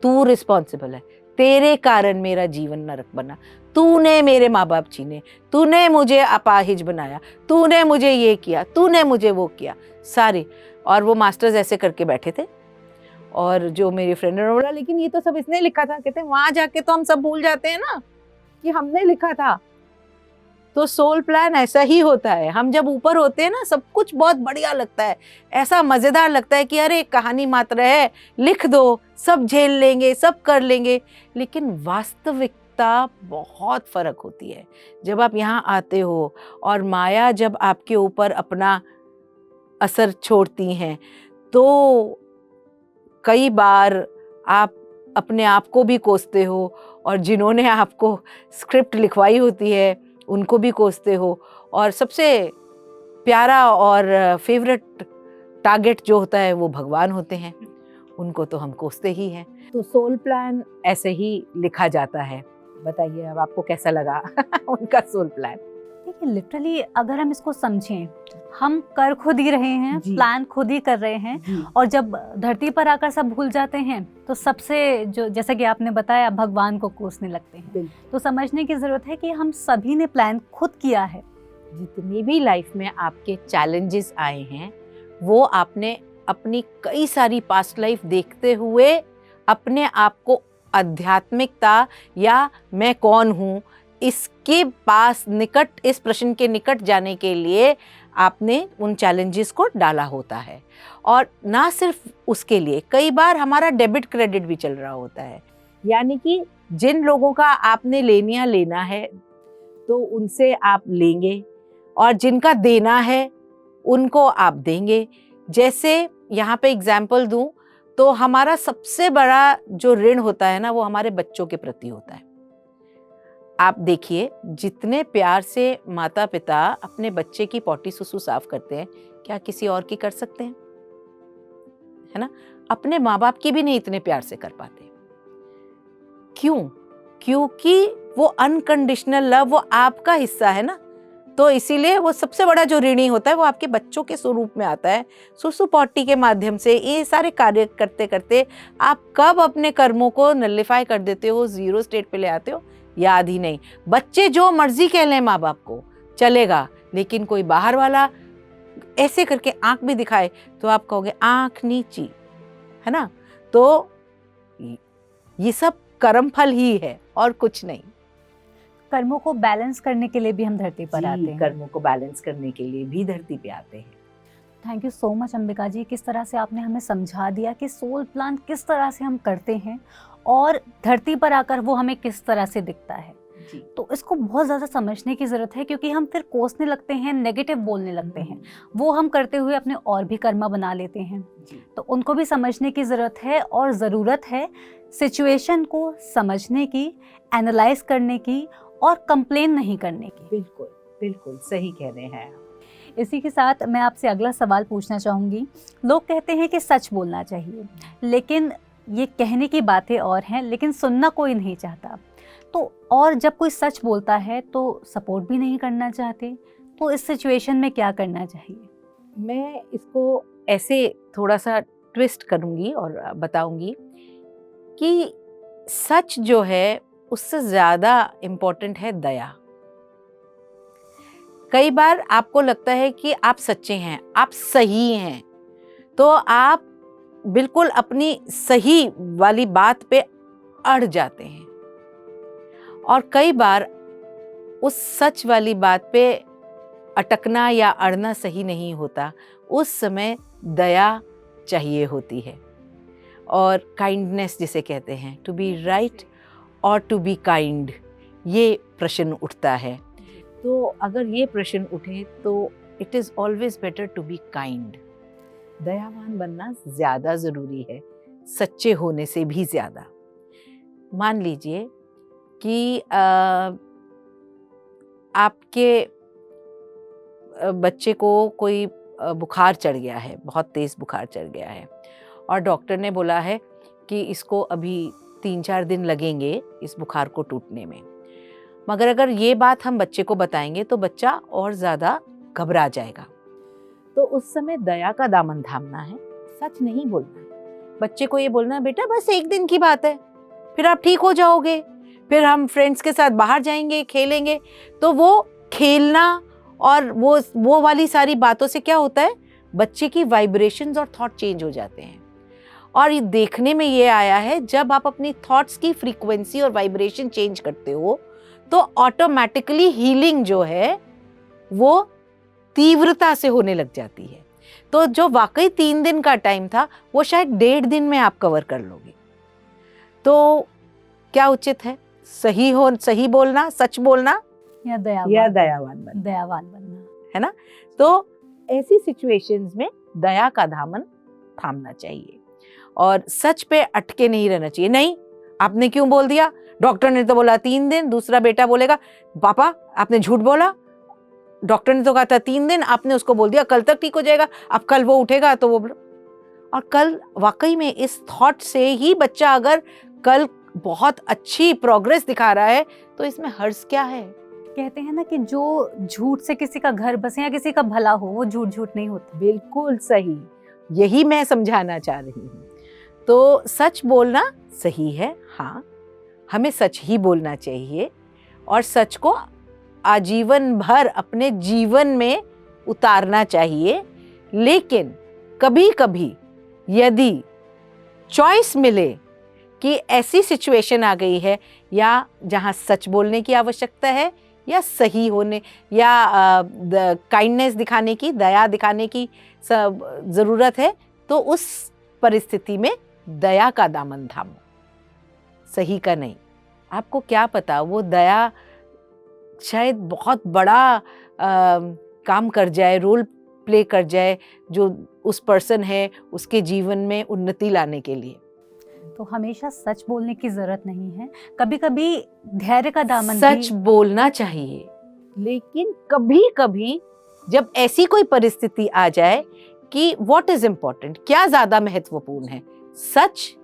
तू रिस्पॉन्सिबल है, तेरे कारण मेरा जीवन नरक बना, तूने मेरे माँ बाप छीने, तूने मुझे अपाहिज बनाया, तूने मुझे ये किया, तूने मुझे वो किया सारे। और वो मास्टर्स ऐसे करके बैठे थे। और जो मेरी फ्रेंड ने बोला लेकिन ये तो सब इसने लिखा था। कहते वहाँ जाके तो हम सब भूल जाते हैं ना कि हमने लिखा था। तो सोल प्लान ऐसा ही होता है, हम जब ऊपर होते हैं ना सब कुछ बहुत बढ़िया लगता है, ऐसा मज़ेदार लगता है कि अरे कहानी मात्र है, लिख दो, सब झेल लेंगे, सब कर लेंगे। लेकिन वास्तविकता बहुत फ़र्क होती है जब आप यहाँ आते हो और माया जब आपके ऊपर अपना असर छोड़ती हैं, तो कई बार आप अपने आप को भी कोसते हो और जिन्होंने आपको स्क्रिप्ट लिखवाई होती है उनको भी कोसते हो, और सबसे प्यारा और फेवरेट टारगेट जो होता है वो भगवान होते हैं, उनको तो हम कोसते ही हैं। तो सोल प्लान ऐसे ही लिखा जाता है। बताइए अब आपको कैसा लगा उनका सोल प्लान? देखिए लिटरली अगर हम इसको समझें, हम कर खुद ही रहे हैं, जी। प्लान खुद ही कर रहे हैं, और जब धरती पर आकर सब भूल जाते हैं तो सबसे जो जैसा कि आपने बताया भगवान को कोसने लगते हैं। तो समझने की ज़रूरत है कि हम सभी ने प्लान खुद किया है। जितनी भी लाइफ में आपके चैलेंजेस आए हैं वो आपने अपनी कई सारी पास्ट लाइफ देखते हुए अपने आप को आध्यात्मिकता या मैं कौन हूँ इसके पास निकट, इस प्रश्न के निकट जाने के लिए आपने उन चैलेंजेस को डाला होता है। और ना सिर्फ उसके लिए, कई बार हमारा डेबिट क्रेडिट भी चल रहा होता है, यानी कि जिन लोगों का आपने लेना है तो उनसे आप लेंगे, और जिनका देना है उनको आप देंगे। जैसे यहाँ पे एग्जाम्पल दूं तो हमारा सबसे बड़ा जो ऋण होता है ना वो हमारे बच्चों के प्रति होता है। आप देखिए जितने प्यार से माता पिता अपने बच्चे की पोटी सुसु साफ करते हैं, क्या किसी और की कर सकते हैं? है ना? अपने माँ बाप की भी नहीं इतने प्यार से कर पाते। क्यों? क्योंकि वो अनकंडीशनल लव वो आपका हिस्सा है ना, तो इसीलिए वो सबसे बड़ा जो ऋणी होता है वो आपके बच्चों के स्वरूप में आता है। सुसु पॉटी के माध्यम से ये सारे कार्य करते करते आप कब अपने कर्मों को नलिफाई कर देते हो, जीरो स्टेट पे ले आते हो, याद ही नहीं। बच्चे जो मर्जी कह लें माँ बाप को चलेगा, लेकिन कोई बाहर वाला ऐसे करके आंख भी दिखाए तो आप कहोगे आंख नीची, है ना? तो ये सब कर्म फल ही है और कुछ नहीं। कर्मों को बैलेंस करने के लिए भी हम धरती पर आते हैं। कर्मों को बैलेंस करने के लिए भी धरती पे आते हैं। Thank you so much Ambika ji, किस तरह से आपने हमें समझा दिया कि सोल प्लान किस तरह से हम करते हैं और धरती पर आकर वो हमें किस तरह से दिखता है। जी। तो इसको बहुत ज़्यादा समझने की ज़रूरत है, क्योंकि हम फिर कोसने लगते हैं, नेगेटिव बोलने लगते हैं, वो हम करते हुए अपने और भी कर्मा बना लेते हैं। जी। तो उनको भी समझने की ज़रूरत है, और ज़रूरत है सिचुएशन को समझने की, एनालाइज करने की, और कंप्लेन नहीं करने की। बिल्कुल बिल्कुल सही कह रहे हैं आप। इसी के साथ मैं आपसे अगला सवाल पूछना चाहूँगी। लोग कहते हैं कि सच बोलना चाहिए, लेकिन ये कहने की बातें और हैं, लेकिन सुनना कोई नहीं चाहता। तो और जब कोई सच बोलता है तो सपोर्ट भी नहीं करना चाहते, तो इस सिचुएशन में क्या करना चाहिए? मैं इसको ऐसे थोड़ा सा ट्विस्ट करूँगी और बताऊँगी कि सच जो है उससे ज़्यादा इम्पोर्टेंट है दया। कई बार आपको लगता है कि आप सच्चे हैं, आप सही हैं, तो आप बिल्कुल अपनी सही वाली बात पे अड़ जाते हैं, और कई बार उस सच वाली बात पे अटकना या अड़ना सही नहीं होता। उस समय दया चाहिए होती है, और काइंडनेस जिसे कहते हैं, टू बी राइट और टू बी काइंड, ये प्रश्न उठता है। तो अगर ये प्रश्न उठे तो it is always better to be kind. दयावान बनना ज़्यादा ज़रूरी है, सच्चे होने से भी ज़्यादा। मान लीजिए कि आपके बच्चे को कोई बुखार चढ़ गया है, बहुत तेज़ बुखार चढ़ गया है, और डॉक्टर ने बोला है कि इसको अभी 3-4 दिन लगेंगे इस बुखार को टूटने में। मगर अगर ये बात हम बच्चे को बताएंगे तो बच्चा और ज़्यादा घबरा जाएगा। तो उस समय दया का दामन थामना है, सच नहीं बोलना है। बच्चे को ये बोलना है बेटा बस 1 दिन की बात है, फिर आप ठीक हो जाओगे, फिर हम फ्रेंड्स के साथ बाहर जाएंगे, खेलेंगे। तो वो खेलना और वो वाली सारी बातों से क्या होता है, बच्चे की वाइब्रेशंस और थॉट चेंज हो जाते हैं। और ये देखने में ये आया है, जब आप अपनी थॉट्स की फ्रीक्वेंसी और वाइब्रेशन चेंज करते हो तो ऑटोमेटिकली हीलिंग जो है वो तीव्रता से होने लग जाती है। तो जो वाकई 3 दिन का टाइम था वो शायद 1.5 दिन में आप कवर कर लोगे। तो क्या उचित है, सही बोलना, सच बोलना या दयावान बनना, दयावान बनना, है ना? तो ऐसी सिचुएशंस में दया का दामन थामना चाहिए और सच पे अटके नहीं रहना चाहिए। नहीं, आपने क्यों बोल दिया, डॉक्टर ने तो बोला 3 दिन, दूसरा बेटा बोलेगा पापा आपने झूठ बोला, डॉक्टर ने तो कहा था 3 दिन, आपने उसको बोल दिया कल तक ठीक हो जाएगा, अब कल वो उठेगा तो वो, और कल वाकई में इस थॉट से ही बच्चा अगर कल बहुत अच्छी प्रोग्रेस दिखा रहा है तो इसमें हर्ज क्या है। कहते हैं ना कि जो झूठ से किसी का घर बसे या किसी का भला हो वो झूठ झूठ नहीं होता। बिल्कुल सही, यही मैं समझाना चाह रही हूँ। तो सच बोलना सही है, हाँ, हमें सच ही बोलना चाहिए और सच को आजीवन भर अपने जीवन में उतारना चाहिए। लेकिन कभी कभी यदि चॉइस मिले कि ऐसी सिचुएशन आ गई है या जहाँ सच बोलने की आवश्यकता है या सही होने या काइंडनेस दिखाने की, दया दिखाने की ज़रूरत है, तो उस परिस्थिति में दया का दामन थामो, सही का नहीं। आपको क्या पता वो दया शायद बहुत बड़ा काम कर जाए, रोल प्ले कर जाए जो उस पर्सन है उसके जीवन में उन्नति लाने के लिए। तो हमेशा सच बोलने की जरूरत नहीं है, कभी कभी धैर्य का दामन सच बोलना चाहिए, लेकिन कभी कभी जब ऐसी कोई परिस्थिति आ जाए कि व्हाट इज इम्पोर्टेंट, क्या ज्यादा महत्वपूर्ण है, सच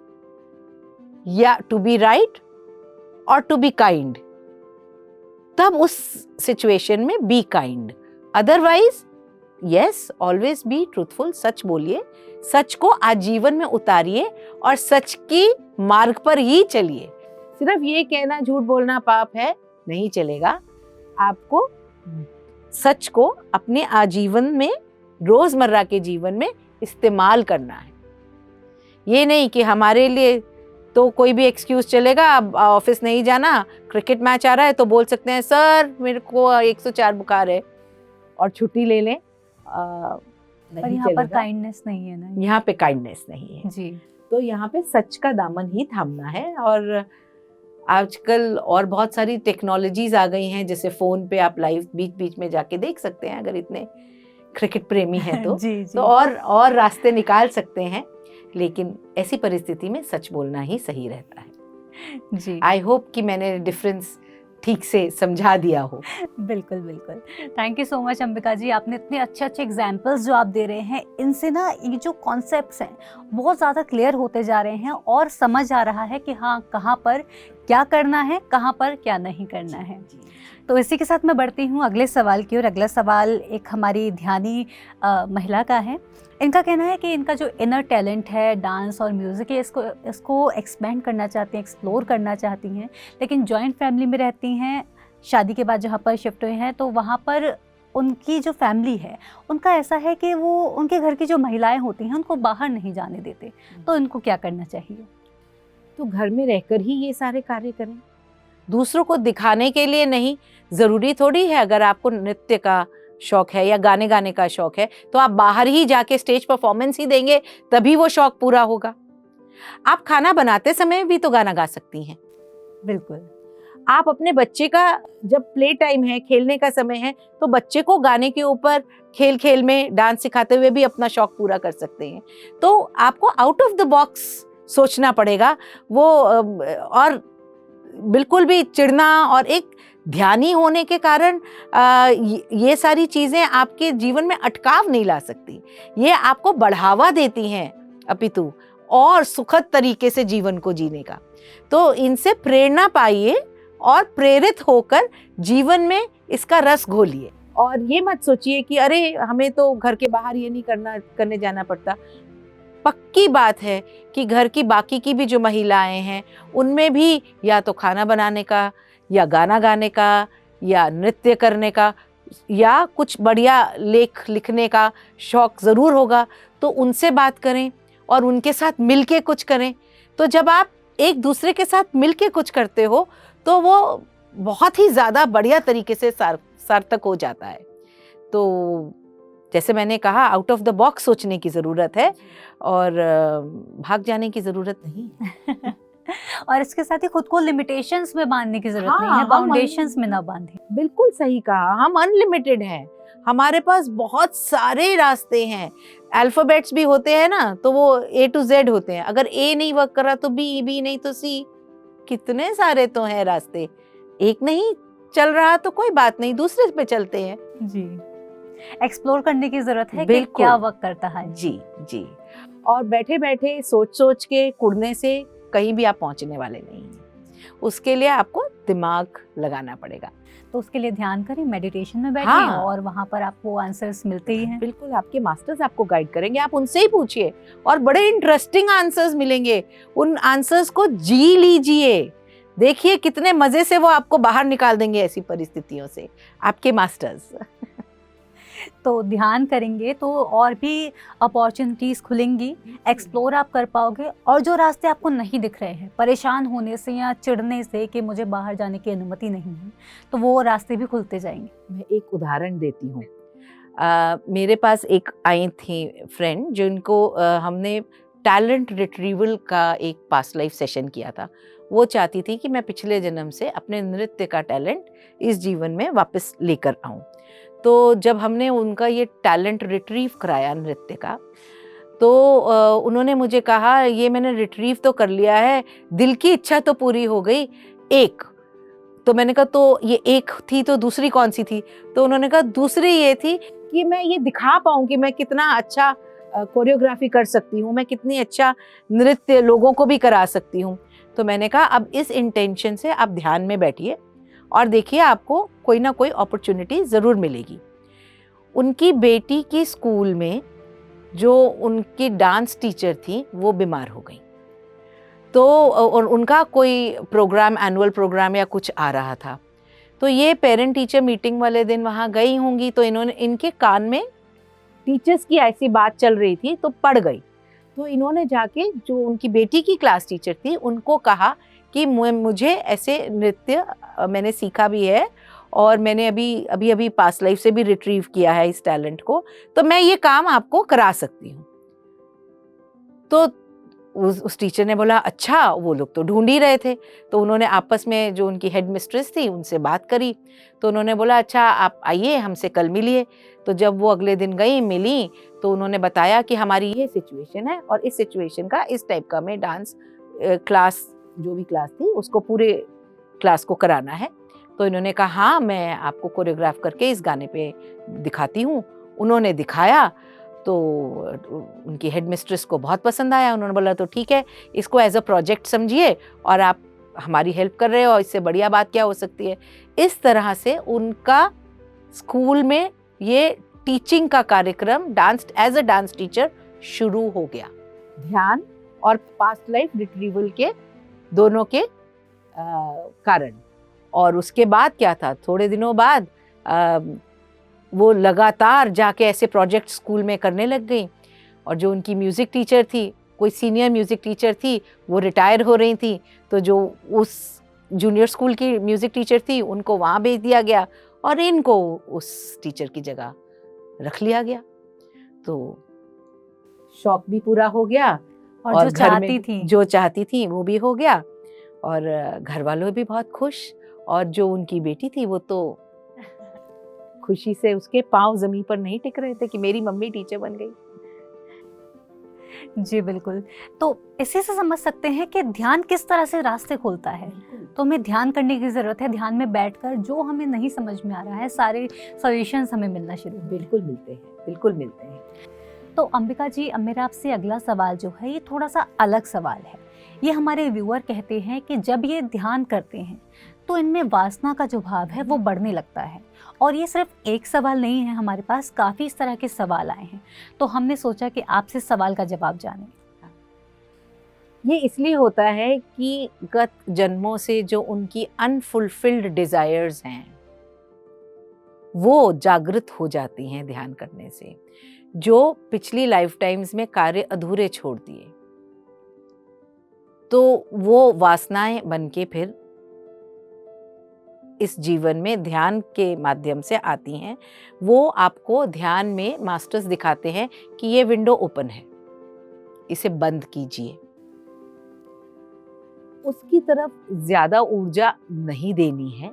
या टू बी राइट और टू बी काइंड, तब उस सिचुएशन में be kind. Otherwise yes, always be truthful, सच बोलिए, सच को आजीवन में उतारिए और सच की मार्ग पर ही चलिए। सिर्फ ये कहना झूठ बोलना पाप है नहीं चलेगा, आपको सच को अपने आजीवन में, रोजमर्रा के जीवन में इस्तेमाल करना है। ये नहीं कि हमारे लिए तो कोई भी एक्सक्यूज चलेगा, अब ऑफिस नहीं जाना, क्रिकेट मैच आ रहा है तो बोल सकते हैं सर मेरे को 104 बुखार है और छुट्टी ले लें। पर यहाँ पर काइंडनेस नहीं है ना, यहाँ पे काइंडनेस नहीं है जी। तो यहाँ पे सच का दामन ही थामना है। और आजकल और बहुत सारी टेक्नोलॉजीज आ गई हैं, जैसे फोन पे आप लाइव बीच बीच में जाके देख सकते हैं, अगर इतने क्रिकेट प्रेमी हैं तो जी, जी। तो और रास्ते निकाल सकते हैं, लेकिन ऐसी परिस्थिति में सच बोलना ही सही रहता है। जी, आई होप कि मैंने डिफरेंस ठीक से समझा दिया हो। बिल्कुल बिल्कुल। Thank you so much Ambika ji, आपने इतने अच्छे अच्छे एग्जाम्पल्स जो आप दे रहे हैं, इनसे ना ये जो कॉन्सेप्ट्स हैं बहुत ज़्यादा क्लियर होते जा रहे हैं और समझ आ रहा है कि हाँ कहाँ पर क्या करना है, कहाँ पर क्या नहीं करना है। तो इसी के साथ मैं बढ़ती हूँ अगले सवाल की ओर। अगला सवाल एक हमारी ध्यानी महिला का है। इनका कहना है कि इनका जो इनर टैलेंट है डांस और म्यूज़िक है, इसको एक्सपेंड करना चाहती हैं, एक्सप्लोर करना चाहती हैं, लेकिन जॉइंट फैमिली में रहती हैं। शादी के बाद जहाँ पर शिफ्ट हुए हैं तो वहाँ पर उनकी जो फैमिली है उनका ऐसा है कि वो उनके घर की जो महिलाएं होती हैं उनको बाहर नहीं जाने देते, तो इनको क्या करना चाहिए? तो घर में रहकर ही ये सारे कार्य करें, दूसरों को दिखाने के लिए नहीं। ज़रूरी थोड़ी है अगर आपको नृत्य का शौक है या गाने गाने का शौक है तो आप बाहर ही जाके स्टेज परफॉर्मेंस ही देंगे तभी वो शौक पूरा होगा। आप खाना बनाते समय भी तो गाना गा सकती हैं। बिल्कुल। आप अपने बच्चे का जब प्ले टाइम है, खेलने का समय है, तो बच्चे को गाने के ऊपर खेल खेल में डांस सिखाते हुए भी अपना शौक पूरा कर सकते हैं। तो आपको आउट ऑफ द बॉक्स सोचना पड़ेगा वो, और बिल्कुल भी चिढ़ना और एक ध्यानी होने के कारण ये सारी चीज़ें आपके जीवन में अटकाव नहीं ला सकती। ये आपको बढ़ावा देती हैं अपितु और सुखद तरीके से जीवन को जीने का। तो इनसे प्रेरणा पाइए और प्रेरित होकर जीवन में इसका रस घोलिए। और ये मत सोचिए कि अरे हमें तो घर के बाहर ये नहीं करने जाना पड़ता। पक्की बात है कि घर की बाकी की भी जो महिलाएं हैं उनमें भी या तो खाना बनाने का या गाना गाने का या नृत्य करने का या कुछ बढ़िया लेख लिखने का शौक ज़रूर होगा। तो उनसे बात करें और उनके साथ मिलके कुछ करें। तो जब आप एक दूसरे के साथ मिलके कुछ करते हो तो वो बहुत ही ज़्यादा बढ़िया तरीके से सार्थक हो जाता है। तो जैसे मैंने कहा आउट ऑफ द बॉक्स सोचने की ज़रूरत है और भाग जाने की ज़रूरत नहीं है। और इसके साथ ही खुद को लिमिटेशंस में बांधने की जरूरत नहीं है, हाँ, बाउंडेशंस में ना बांधे। बिल्कुल सही कहा, हम अनलिमिटेड हैं। हमारे पास बहुत सारे रास्ते हैं, अल्फाबेट्स भी होते हैं ना, तो वो A to Z होते हैं, अगर A नहीं वर्क कर रहा तो B नहीं तो C, कितने सारे तो हैं रास्ते, एक नहीं चल रहा तो कोई बात नहीं, दूसरे पे चलते हैं। जी, एक्सप्लोर करने की जरूरत है कि बिल्कुल। क्या वर्क करता है। जी जी। और बैठे बैठे सोच सोच के कुड़ने से कहीं भी आप पहुंचने वाले नहीं हैं, उसके लिए आपको दिमाग लगाना पड़ेगा। तो उसके लिए ध्यान करें, मेडिटेशन में बैठें, हाँ। और वहाँ पर आपको आंसर्स मिलते ही हैं। बिल्कुल, आपके मास्टर्स आपको गाइड करेंगे, आप उनसे ही पूछिए और बड़े इंटरेस्टिंग आंसर्स मिलेंगे। उन आंसर्स को जी लीजिए, देखिए कितने मजे से वो आपको बाहर निकाल देंगे ऐसी परिस्थितियों से, आपके मास्टर्स। तो ध्यान करेंगे तो और भी अपॉर्चुनिटीज़ खुलेंगी, एक्सप्लोर आप कर पाओगे, और जो रास्ते आपको नहीं दिख रहे हैं परेशान होने से या चिढ़ने से कि मुझे बाहर जाने की अनुमति नहीं है, तो वो रास्ते भी खुलते जाएंगे। मैं एक उदाहरण देती हूँ। मेरे पास एक आई थी फ्रेंड जिनको हमने टैलेंट रिट्रीवल का एक पास्ट लाइफ सेशन किया था। वो चाहती थी कि मैं पिछले जन्म से अपने नृत्य का टैलेंट इस जीवन में वापस लेकर आऊँ। तो जब हमने उनका ये टैलेंट रिट्रीव कराया नृत्य का, तो उन्होंने मुझे कहा ये मैंने रिट्रीव तो कर लिया है, दिल की इच्छा तो पूरी हो गई, एक। तो मैंने कहा तो ये एक थी तो दूसरी कौन सी थी? तो उन्होंने कहा दूसरी ये थी कि मैं ये दिखा पाऊँ कि मैं कितना अच्छा कोरियोग्राफी कर सकती हूँ, मैं कितनी अच्छा नृत्य लोगों को भी करा सकती हूँ। तो मैंने कहा अब इस इंटेंशन से आप ध्यान में बैठिए और देखिए आपको कोई ना कोई अपॉर्चुनिटी ज़रूर मिलेगी। उनकी बेटी की स्कूल में जो उनकी डांस टीचर थी वो बीमार हो गई, तो और उनका कोई प्रोग्राम, एनुअल प्रोग्राम या कुछ आ रहा था, तो ये पेरेंट टीचर मीटिंग वाले दिन वहाँ गई होंगी, तो इन्होंने, इनके कान में टीचर्स की ऐसी बात चल रही थी तो पड़ गई। तो इन्होंने जाके जो उनकी बेटी की क्लास टीचर थी उनको कहा कि मुझे ऐसे नृत्य मैंने सीखा भी है और मैंने अभी पास्ट लाइफ से भी रिट्रीव किया है इस टैलेंट को, तो मैं ये काम आपको करा सकती हूँ। तो उस टीचर ने बोला अच्छा, वो लोग तो ढूंढ ही रहे थे, तो उन्होंने आपस में जो उनकी हेड मिस्ट्रेस थी उनसे बात करी, तो उन्होंने बोला अच्छा आप आइए हमसे कल मिलिए। तो जब वो अगले दिन गई, मिली, तो उन्होंने बताया कि हमारी ये सिचुएशन है और इस सिचुएशन का इस टाइप का मैं डांस क्लास, जो भी क्लास थी उसको पूरे क्लास को कराना है। तो इन्होंने कहा हाँ मैं आपको कोरियोग्राफ करके इस गाने पे दिखाती हूँ। उन्होंने दिखाया तो उनकी हेड मिस्ट्रेस को बहुत पसंद आया। उन्होंने बोला तो ठीक है, इसको एज अ प्रोजेक्ट समझिए और आप हमारी हेल्प कर रहे हो, इससे बढ़िया बात क्या हो सकती है। इस तरह से उनका स्कूल में ये टीचिंग का कार्यक्रम dance as a dance teacher शुरू हो गया, ध्यान और पास्ट लाइफ रिट्रीवल के दोनों के कारण। और उसके बाद क्या था, थोड़े दिनों बाद वो लगातार जाके ऐसे प्रोजेक्ट स्कूल में करने लग गई। और जो उनकी म्यूज़िक टीचर थी, कोई सीनियर म्यूज़िक टीचर थी, वो रिटायर हो रही थी, तो जो उस जूनियर स्कूल की म्यूज़िक टीचर थी उनको वहाँ भेज दिया गया और इनको उस टीचर की जगह रख लिया गया। तो शौक भी पूरा हो गया और जो चाहती थी वो भी हो गया और घर वालों भी बहुत खुश। और जो उनकी बेटी थी वो तो खुशी से उसके पांव जमीन पर नहीं टिक रहे थे कि मेरी मम्मी टीचर बन गई। जी बिल्कुल। तो इसी से समझ सकते हैं कि ध्यान किस तरह से रास्ते खोलता है। तो हमें ध्यान करने की ज़रूरत है, ध्यान में बैठकर जो हमें नहीं समझ में आ रहा है सारे सॉल्यूशंस हमें मिलना शुरू होते हैं। बिल्कुल मिलते हैं, बिल्कुल मिलते हैं। तो अंबिका जी, अब मेरा आपसे अगला सवाल जो है ये थोड़ा सा अलग सवाल है। ये हमारे व्यूअर कहते हैं कि जब ये ध्यान करते हैं तो इनमें वासना का जो भाव है वो बढ़ने लगता है। और ये सिर्फ एक सवाल नहीं है, हमारे पास काफ़ी इस तरह के सवाल आए हैं, तो हमने सोचा कि आपसे सवाल का जवाब जानें। ये इसलिए होता है कि गत जन्मों से जो उनकी अनफुलफिल्ड डिजायर्स हैं वो जागृत हो जाती हैं ध्यान करने से। जो पिछली लाइफ टाइम्स में कार्य अधूरे छोड़ दिए, तो वो वासनाएं बन के फिर इस जीवन में ध्यान के माध्यम से आती हैं। वो आपको ध्यान में मास्टर्स दिखाते हैं कि ये विंडो ओपन है, इसे बंद कीजिए। उसकी तरफ ज्यादा ऊर्जा नहीं देनी है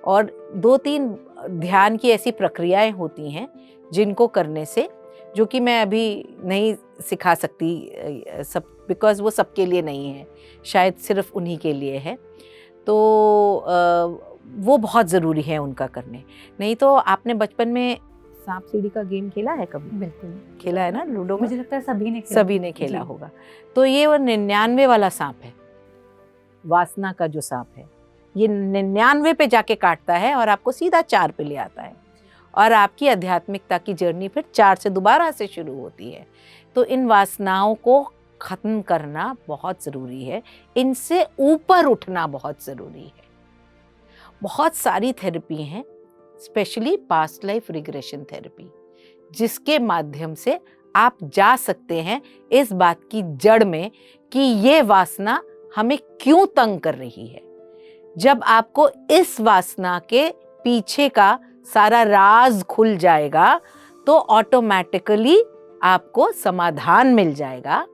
और 2-3 ध्यान की ऐसी प्रक्रियाएं होती हैं जिनको करने से, जो कि मैं अभी नहीं सिखा सकती सब, बिकॉज़ वो सबके लिए नहीं है, शायद सिर्फ उन्हीं के लिए है। तो वो बहुत ज़रूरी है उनका करने। नहीं तो आपने बचपन में सांप सीढ़ी का गेम खेला है कभी? बिल्कुल खेला है ना, लूडो में? मुझे लगता है सभी ने खेला खेला होगा। तो ये वो 99 वाला सांप है, वासना का जो सांप है, ये 99 पे जाके काटता है और आपको सीधा 4 पे ले आता है, और आपकी आध्यात्मिकता की जर्नी फिर 4 से दोबारा से शुरू होती है। तो इन वासनाओं को खत्म करना बहुत ज़रूरी है, इनसे ऊपर उठना बहुत ज़रूरी है। बहुत सारी थेरेपी हैं, specially past life regression therapy, जिसके माध्यम से आप जा सकते हैं इस बात की जड़ में कि ये वासना हमें क्यों तंग कर रही है। जब आपको इस वासना के पीछे का सारा राज खुल जाएगा तो ऑटोमेटिकली आपको समाधान मिल जाएगा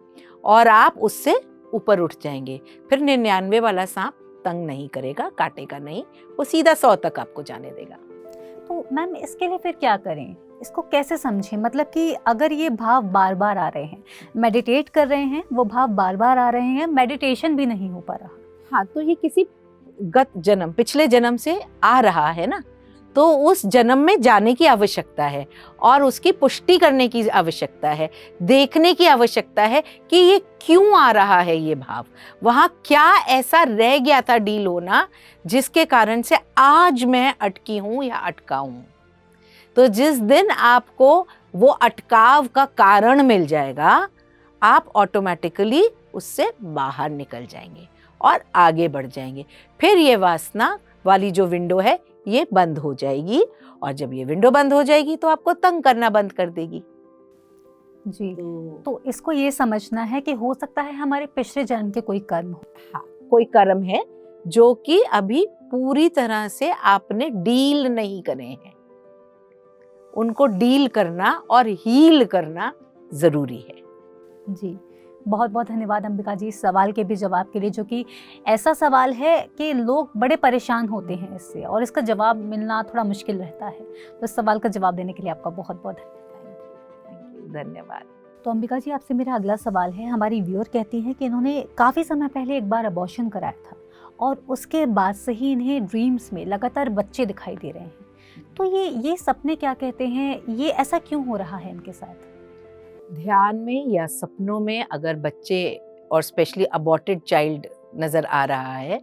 और आप उससे ऊपर उठ जाएंगे। फिर 99 वाला सांप तंग नहीं करेगा, काटेगा नहीं, वो सीधा 100 तक आपको जाने देगा। तो मैम इसके लिए फिर क्या करें, इसको कैसे समझें? मतलब कि अगर ये भाव बार बार आ रहे हैं, मेडिटेट कर रहे हैं, वो भाव बार बार आ रहे हैं, मेडिटेशन भी नहीं हो पा रहा, हाँ, तो ये किसी गत जन्म, पिछले जन्म से आ रहा है ना, तो उस जन्म में जाने की आवश्यकता है और उसकी पुष्टि करने की आवश्यकता है, देखने की आवश्यकता है कि ये क्यों आ रहा है, ये भाव वहाँ क्या ऐसा रह गया था डील होना जिसके कारण से आज मैं अटकी हूँ या अटका हूँ। तो जिस दिन आपको वो अटकाव का कारण मिल जाएगा, आप ऑटोमेटिकली उससे बाहर निकल जाएंगे और आगे बढ़ जाएंगे। फिर ये वासना वाली जो विंडो है ये बंद हो जाएगी, और जब ये विंडो बंद हो जाएगी तो आपको तंग करना बंद कर देगी। जी। तो इसको ये समझना है कि हो सकता है हमारे पिछले जन्म के कोई कर्म हो। हाँ, कोई कर्म है जो कि अभी पूरी तरह से आपने डील नहीं करे हैं, उनको डील करना और हील करना जरूरी है। जी, बहुत बहुत धन्यवाद अंबिका जी इस सवाल के भी जवाब के लिए, जो कि ऐसा सवाल है कि लोग बड़े परेशान होते हैं इससे और इसका जवाब मिलना थोड़ा मुश्किल रहता है। तो इस सवाल का जवाब देने के लिए आपका बहुत बहुत धन्यवाद। तो अंबिका जी, आपसे मेरा अगला सवाल है। हमारी व्यूअर कहती हैं कि इन्होंने काफ़ी समय पहले एक बार अबॉर्शन कराया था और उसके बाद से ही इन्हें ड्रीम्स में लगातार बच्चे दिखाई दे रहे हैं। तो ये सपने क्या कहते हैं, ये ऐसा क्यों हो रहा है इनके साथ? ध्यान में या सपनों में अगर बच्चे और स्पेशली अबॉर्टेड चाइल्ड नज़र आ रहा है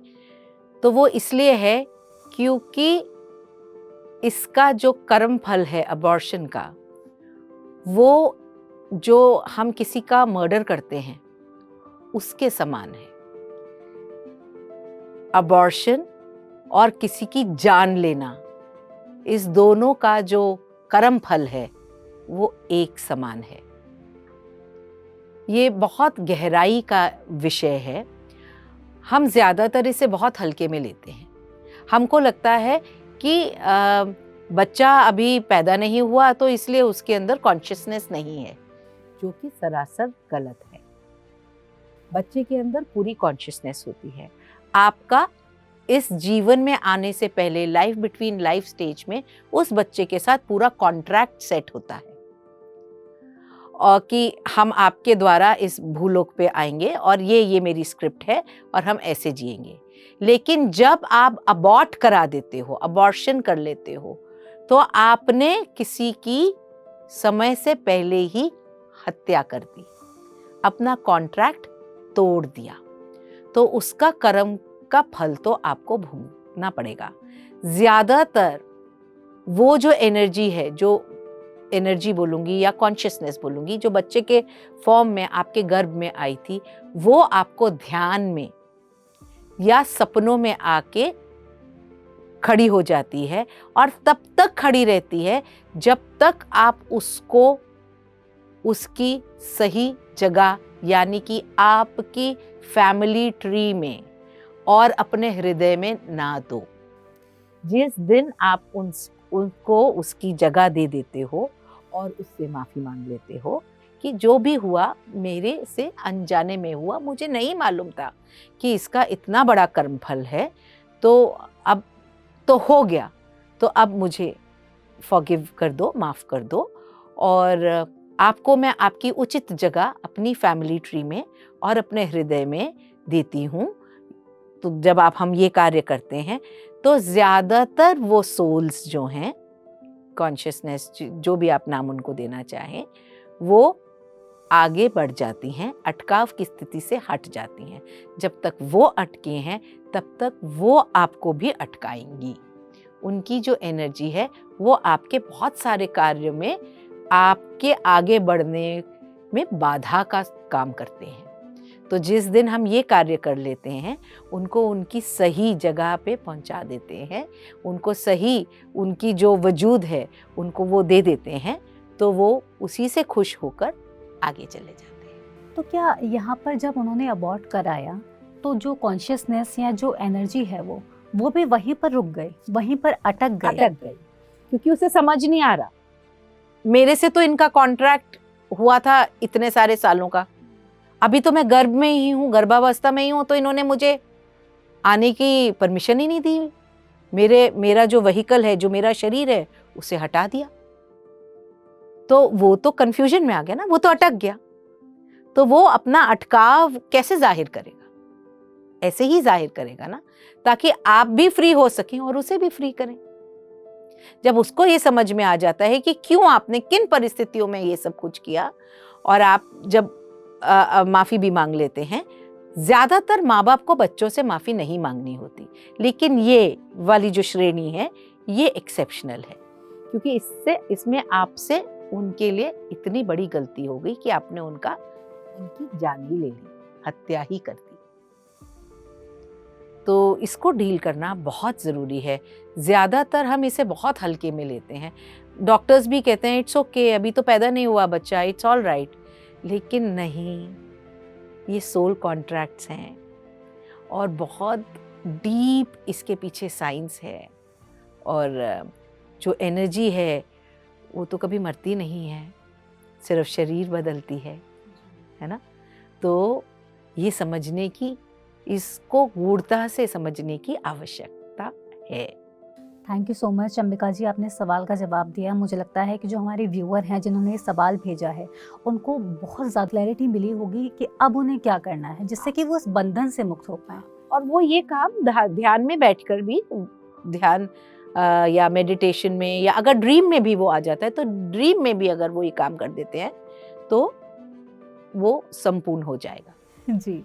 तो वो इसलिए है क्योंकि इसका जो कर्म फल है अबॉर्शन का, वो जो हम किसी का मर्डर करते हैं उसके समान है। अबॉर्शन और किसी की जान लेना, इस दोनों का जो कर्म फल है वो एक समान है। ये बहुत गहराई का विषय है। हम ज़्यादातर इसे बहुत हल्के में लेते हैं। हमको लगता है कि बच्चा अभी पैदा नहीं हुआ तो इसलिए उसके अंदर कॉन्शियसनेस नहीं है, जो कि सरासर गलत है। बच्चे के अंदर पूरी कॉन्शियसनेस होती है। आपका इस जीवन में आने से पहले लाइफ बिटवीन लाइफ स्टेज में उस बच्चे के साथ पूरा कॉन्ट्रैक्ट सेट होता है और कि हम आपके द्वारा इस भूलोक पे आएंगे और ये मेरी स्क्रिप्ट है और हम ऐसे जिएंगे। लेकिन जब आप अबॉर्ट करा देते हो, अबॉर्शन कर लेते हो, तो आपने किसी की समय से पहले ही हत्या कर दी, अपना कॉन्ट्रैक्ट तोड़ दिया। तो उसका कर्म का फल तो आपको भोगना पड़ेगा। ज़्यादातर वो जो एनर्जी है, जो एनर्जी बोलूँगी या कॉन्शियसनेस बोलूँगी, जो बच्चे के फॉर्म में आपके गर्भ में आई थी, वो आपको ध्यान में या सपनों में आके खड़ी हो जाती है और तब तक खड़ी रहती है जब तक आप उसको उसकी सही जगह यानी कि आपकी फैमिली ट्री में और अपने हृदय में ना दो। जिस दिन आप उनको उसकी जगह दे देते हो और उससे माफ़ी मांग लेते हो कि जो भी हुआ मेरे से अनजाने में हुआ, मुझे नहीं मालूम था कि इसका इतना बड़ा कर्म फल है, तो अब तो हो गया, तो अब मुझे फॉरगिव कर दो, माफ़ कर दो, और आपको मैं आपकी उचित जगह अपनी फैमिली ट्री में और अपने हृदय में देती हूँ। तो जब हम ये कार्य करते हैं तो ज़्यादातर वो सोल्स जो हैं, कॉन्शियसनेस, जो भी आप नाम उनको देना चाहें, वो आगे बढ़ जाती हैं, अटकाव की स्थिति से हट जाती हैं। जब तक वो अटके हैं तब तक वो आपको भी अटकाएंगी। उनकी जो एनर्जी है वो आपके बहुत सारे कार्यों में, आपके आगे बढ़ने में बाधा का काम करते हैं। तो जिस दिन हम ये कार्य कर लेते हैं, उनको उनकी सही जगह पे पहुंचा देते हैं, उनको सही, उनकी जो वजूद है उनको वो दे देते हैं, तो वो उसी से खुश होकर आगे चले जाते हैं। तो क्या यहाँ पर जब उन्होंने अबॉर्ट कराया तो जो कॉन्शियसनेस या जो एनर्जी है वो भी वहीं पर रुक गए, वहीं पर अटक गए, क्योंकि उसे समझ नहीं आ रहा। मेरे से तो इनका कॉन्ट्रैक्ट हुआ था इतने सारे सालों का, अभी तो मैं गर्भ में ही हूँ, गर्भावस्था में ही हूँ, तो इन्होंने मुझे आने की परमिशन ही नहीं दी। मेरा जो व्हीकल है, जो मेरा शरीर है, उसे हटा दिया। तो वो तो कंफ्यूजन में आ गया ना, वो तो अटक गया। तो वो अपना अटकाव कैसे जाहिर करेगा? ऐसे ही जाहिर करेगा ना, ताकि आप भी फ्री हो सकें और उसे भी फ्री करें। जब उसको ये समझ में आ जाता है कि क्यों आपने किन परिस्थितियों में ये सब कुछ किया, और आप जब माफ़ी भी मांग लेते हैं। ज़्यादातर माँ बाप को बच्चों से माफ़ी नहीं मांगनी होती, लेकिन ये वाली जो श्रेणी है ये एक्सेप्शनल है, क्योंकि इसमें आपसे उनके लिए इतनी बड़ी गलती हो गई कि आपने उनकी जान ही ले ली, हत्या ही कर दी। तो इसको डील करना बहुत ज़रूरी है। ज़्यादातर हम इसे बहुत हल्के में लेते हैं। डॉक्टर्स भी कहते हैं इट्स ओके, अभी तो पैदा नहीं हुआ बच्चा, इट्स ऑल राइट, लेकिन नहीं, ये सोल कॉन्ट्रैक्ट्स हैं और बहुत डीप इसके पीछे साइंस है, और जो एनर्जी है वो तो कभी मरती नहीं है, सिर्फ शरीर बदलती है ना। तो ये समझने की, इसको गूढ़ता से समझने की आवश्यकता है। Thank you so much Ambika ji, आपने सवाल का जवाब दिया। मुझे लगता है कि जो हमारे व्यूअर हैं जिन्होंने ये सवाल भेजा है, उनको बहुत ज़्यादा क्लैरिटी मिली होगी कि अब उन्हें क्या करना है, जिससे कि वो इस बंधन से मुक्त हो पाए। और वो ये काम ध्यान में बैठकर भी, ध्यान या मेडिटेशन में, या अगर ड्रीम में भी वो आ जाता है तो ड्रीम में भी अगर वो ये काम कर देते हैं तो वो संपूर्ण हो जाएगा। जी,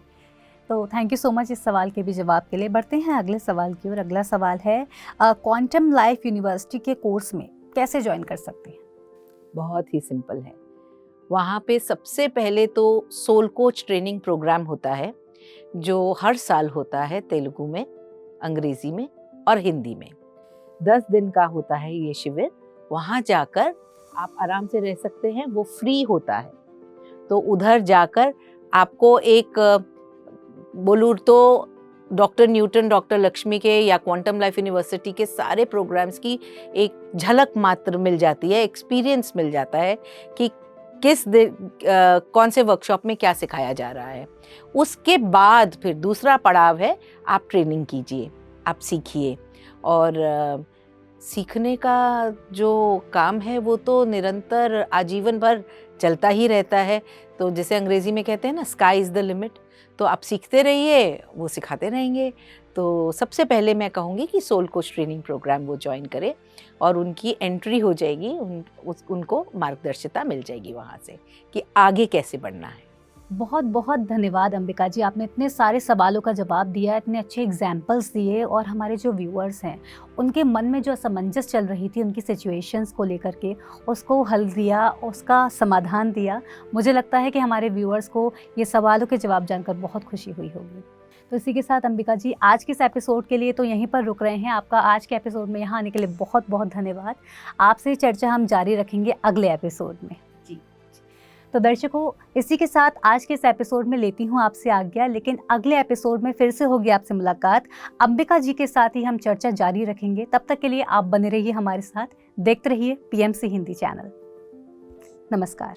तो थैंक यू सो मच इस सवाल के भी जवाब के लिए। बढ़ते हैं अगले सवाल की ओर। अगला सवाल है, क्वांटम लाइफ यूनिवर्सिटी के कोर्स में कैसे ज्वाइन कर सकते हैं? बहुत ही सिंपल है। वहाँ पे सबसे पहले तो सोल कोच ट्रेनिंग प्रोग्राम होता है, जो हर साल होता है, तेलुगु में, अंग्रेजी में और हिंदी में। 10 दिन का होता है ये शिविर। वहाँ जाकर आप आराम से रह सकते हैं, वो फ्री होता है। तो उधर जाकर आपको एक, बोलूँ तो डॉक्टर न्यूटन, डॉक्टर लक्ष्मी के या क्वांटम लाइफ यूनिवर्सिटी के सारे प्रोग्राम्स की एक झलक मात्र मिल जाती है, एक्सपीरियंस मिल जाता है कि किस कौन से वर्कशॉप में क्या सिखाया जा रहा है। उसके बाद फिर दूसरा पड़ाव है, आप ट्रेनिंग कीजिए, आप सीखिए, और सीखने का जो काम है वो तो निरंतर आजीवन भर चलता ही रहता है। तो जैसे अंग्रेजी में कहते हैं ना, स्काई इज़ द लिमिट। तो आप सीखते रहिए, वो सिखाते रहेंगे। तो सबसे पहले मैं कहूँगी कि सोल कोच ट्रेनिंग प्रोग्राम वो ज्वाइन करें, और उनकी एंट्री हो जाएगी, उनको मार्गदर्शिता मिल जाएगी वहाँ से कि आगे कैसे बढ़ना है। बहुत बहुत धन्यवाद अंबिका जी, आपने इतने सारे सवालों का जवाब दिया, इतने अच्छे एग्जाम्पल्स दिए, और हमारे जो व्यूअर्स हैं उनके मन में जो असमंजस चल रही थी उनकी सिचुएशंस को लेकर के, उसको हल दिया, उसका समाधान दिया। मुझे लगता है कि हमारे व्यूअर्स को ये सवालों के जवाब जानकर बहुत खुशी हुई होगी। तो इसी के साथ अंबिका जी, आज के इस एपिसोड के लिए तो यहीं पर रुक रहे हैं। आपका आज के एपिसोड में यहाँ आने के लिए बहुत बहुत धन्यवाद। आपसे चर्चा हम जारी रखेंगे अगले एपिसोड में। तो दर्शकों, इसी के साथ आज के इस एपिसोड में लेती हूँ आपसे आज्ञा, लेकिन अगले एपिसोड में फिर से होगी आपसे मुलाकात। अंबिका जी के साथ ही हम चर्चा जारी रखेंगे। तब तक के लिए आप बने रहिए हमारे साथ, देखते रहिए PMC हिंदी चैनल। नमस्कार।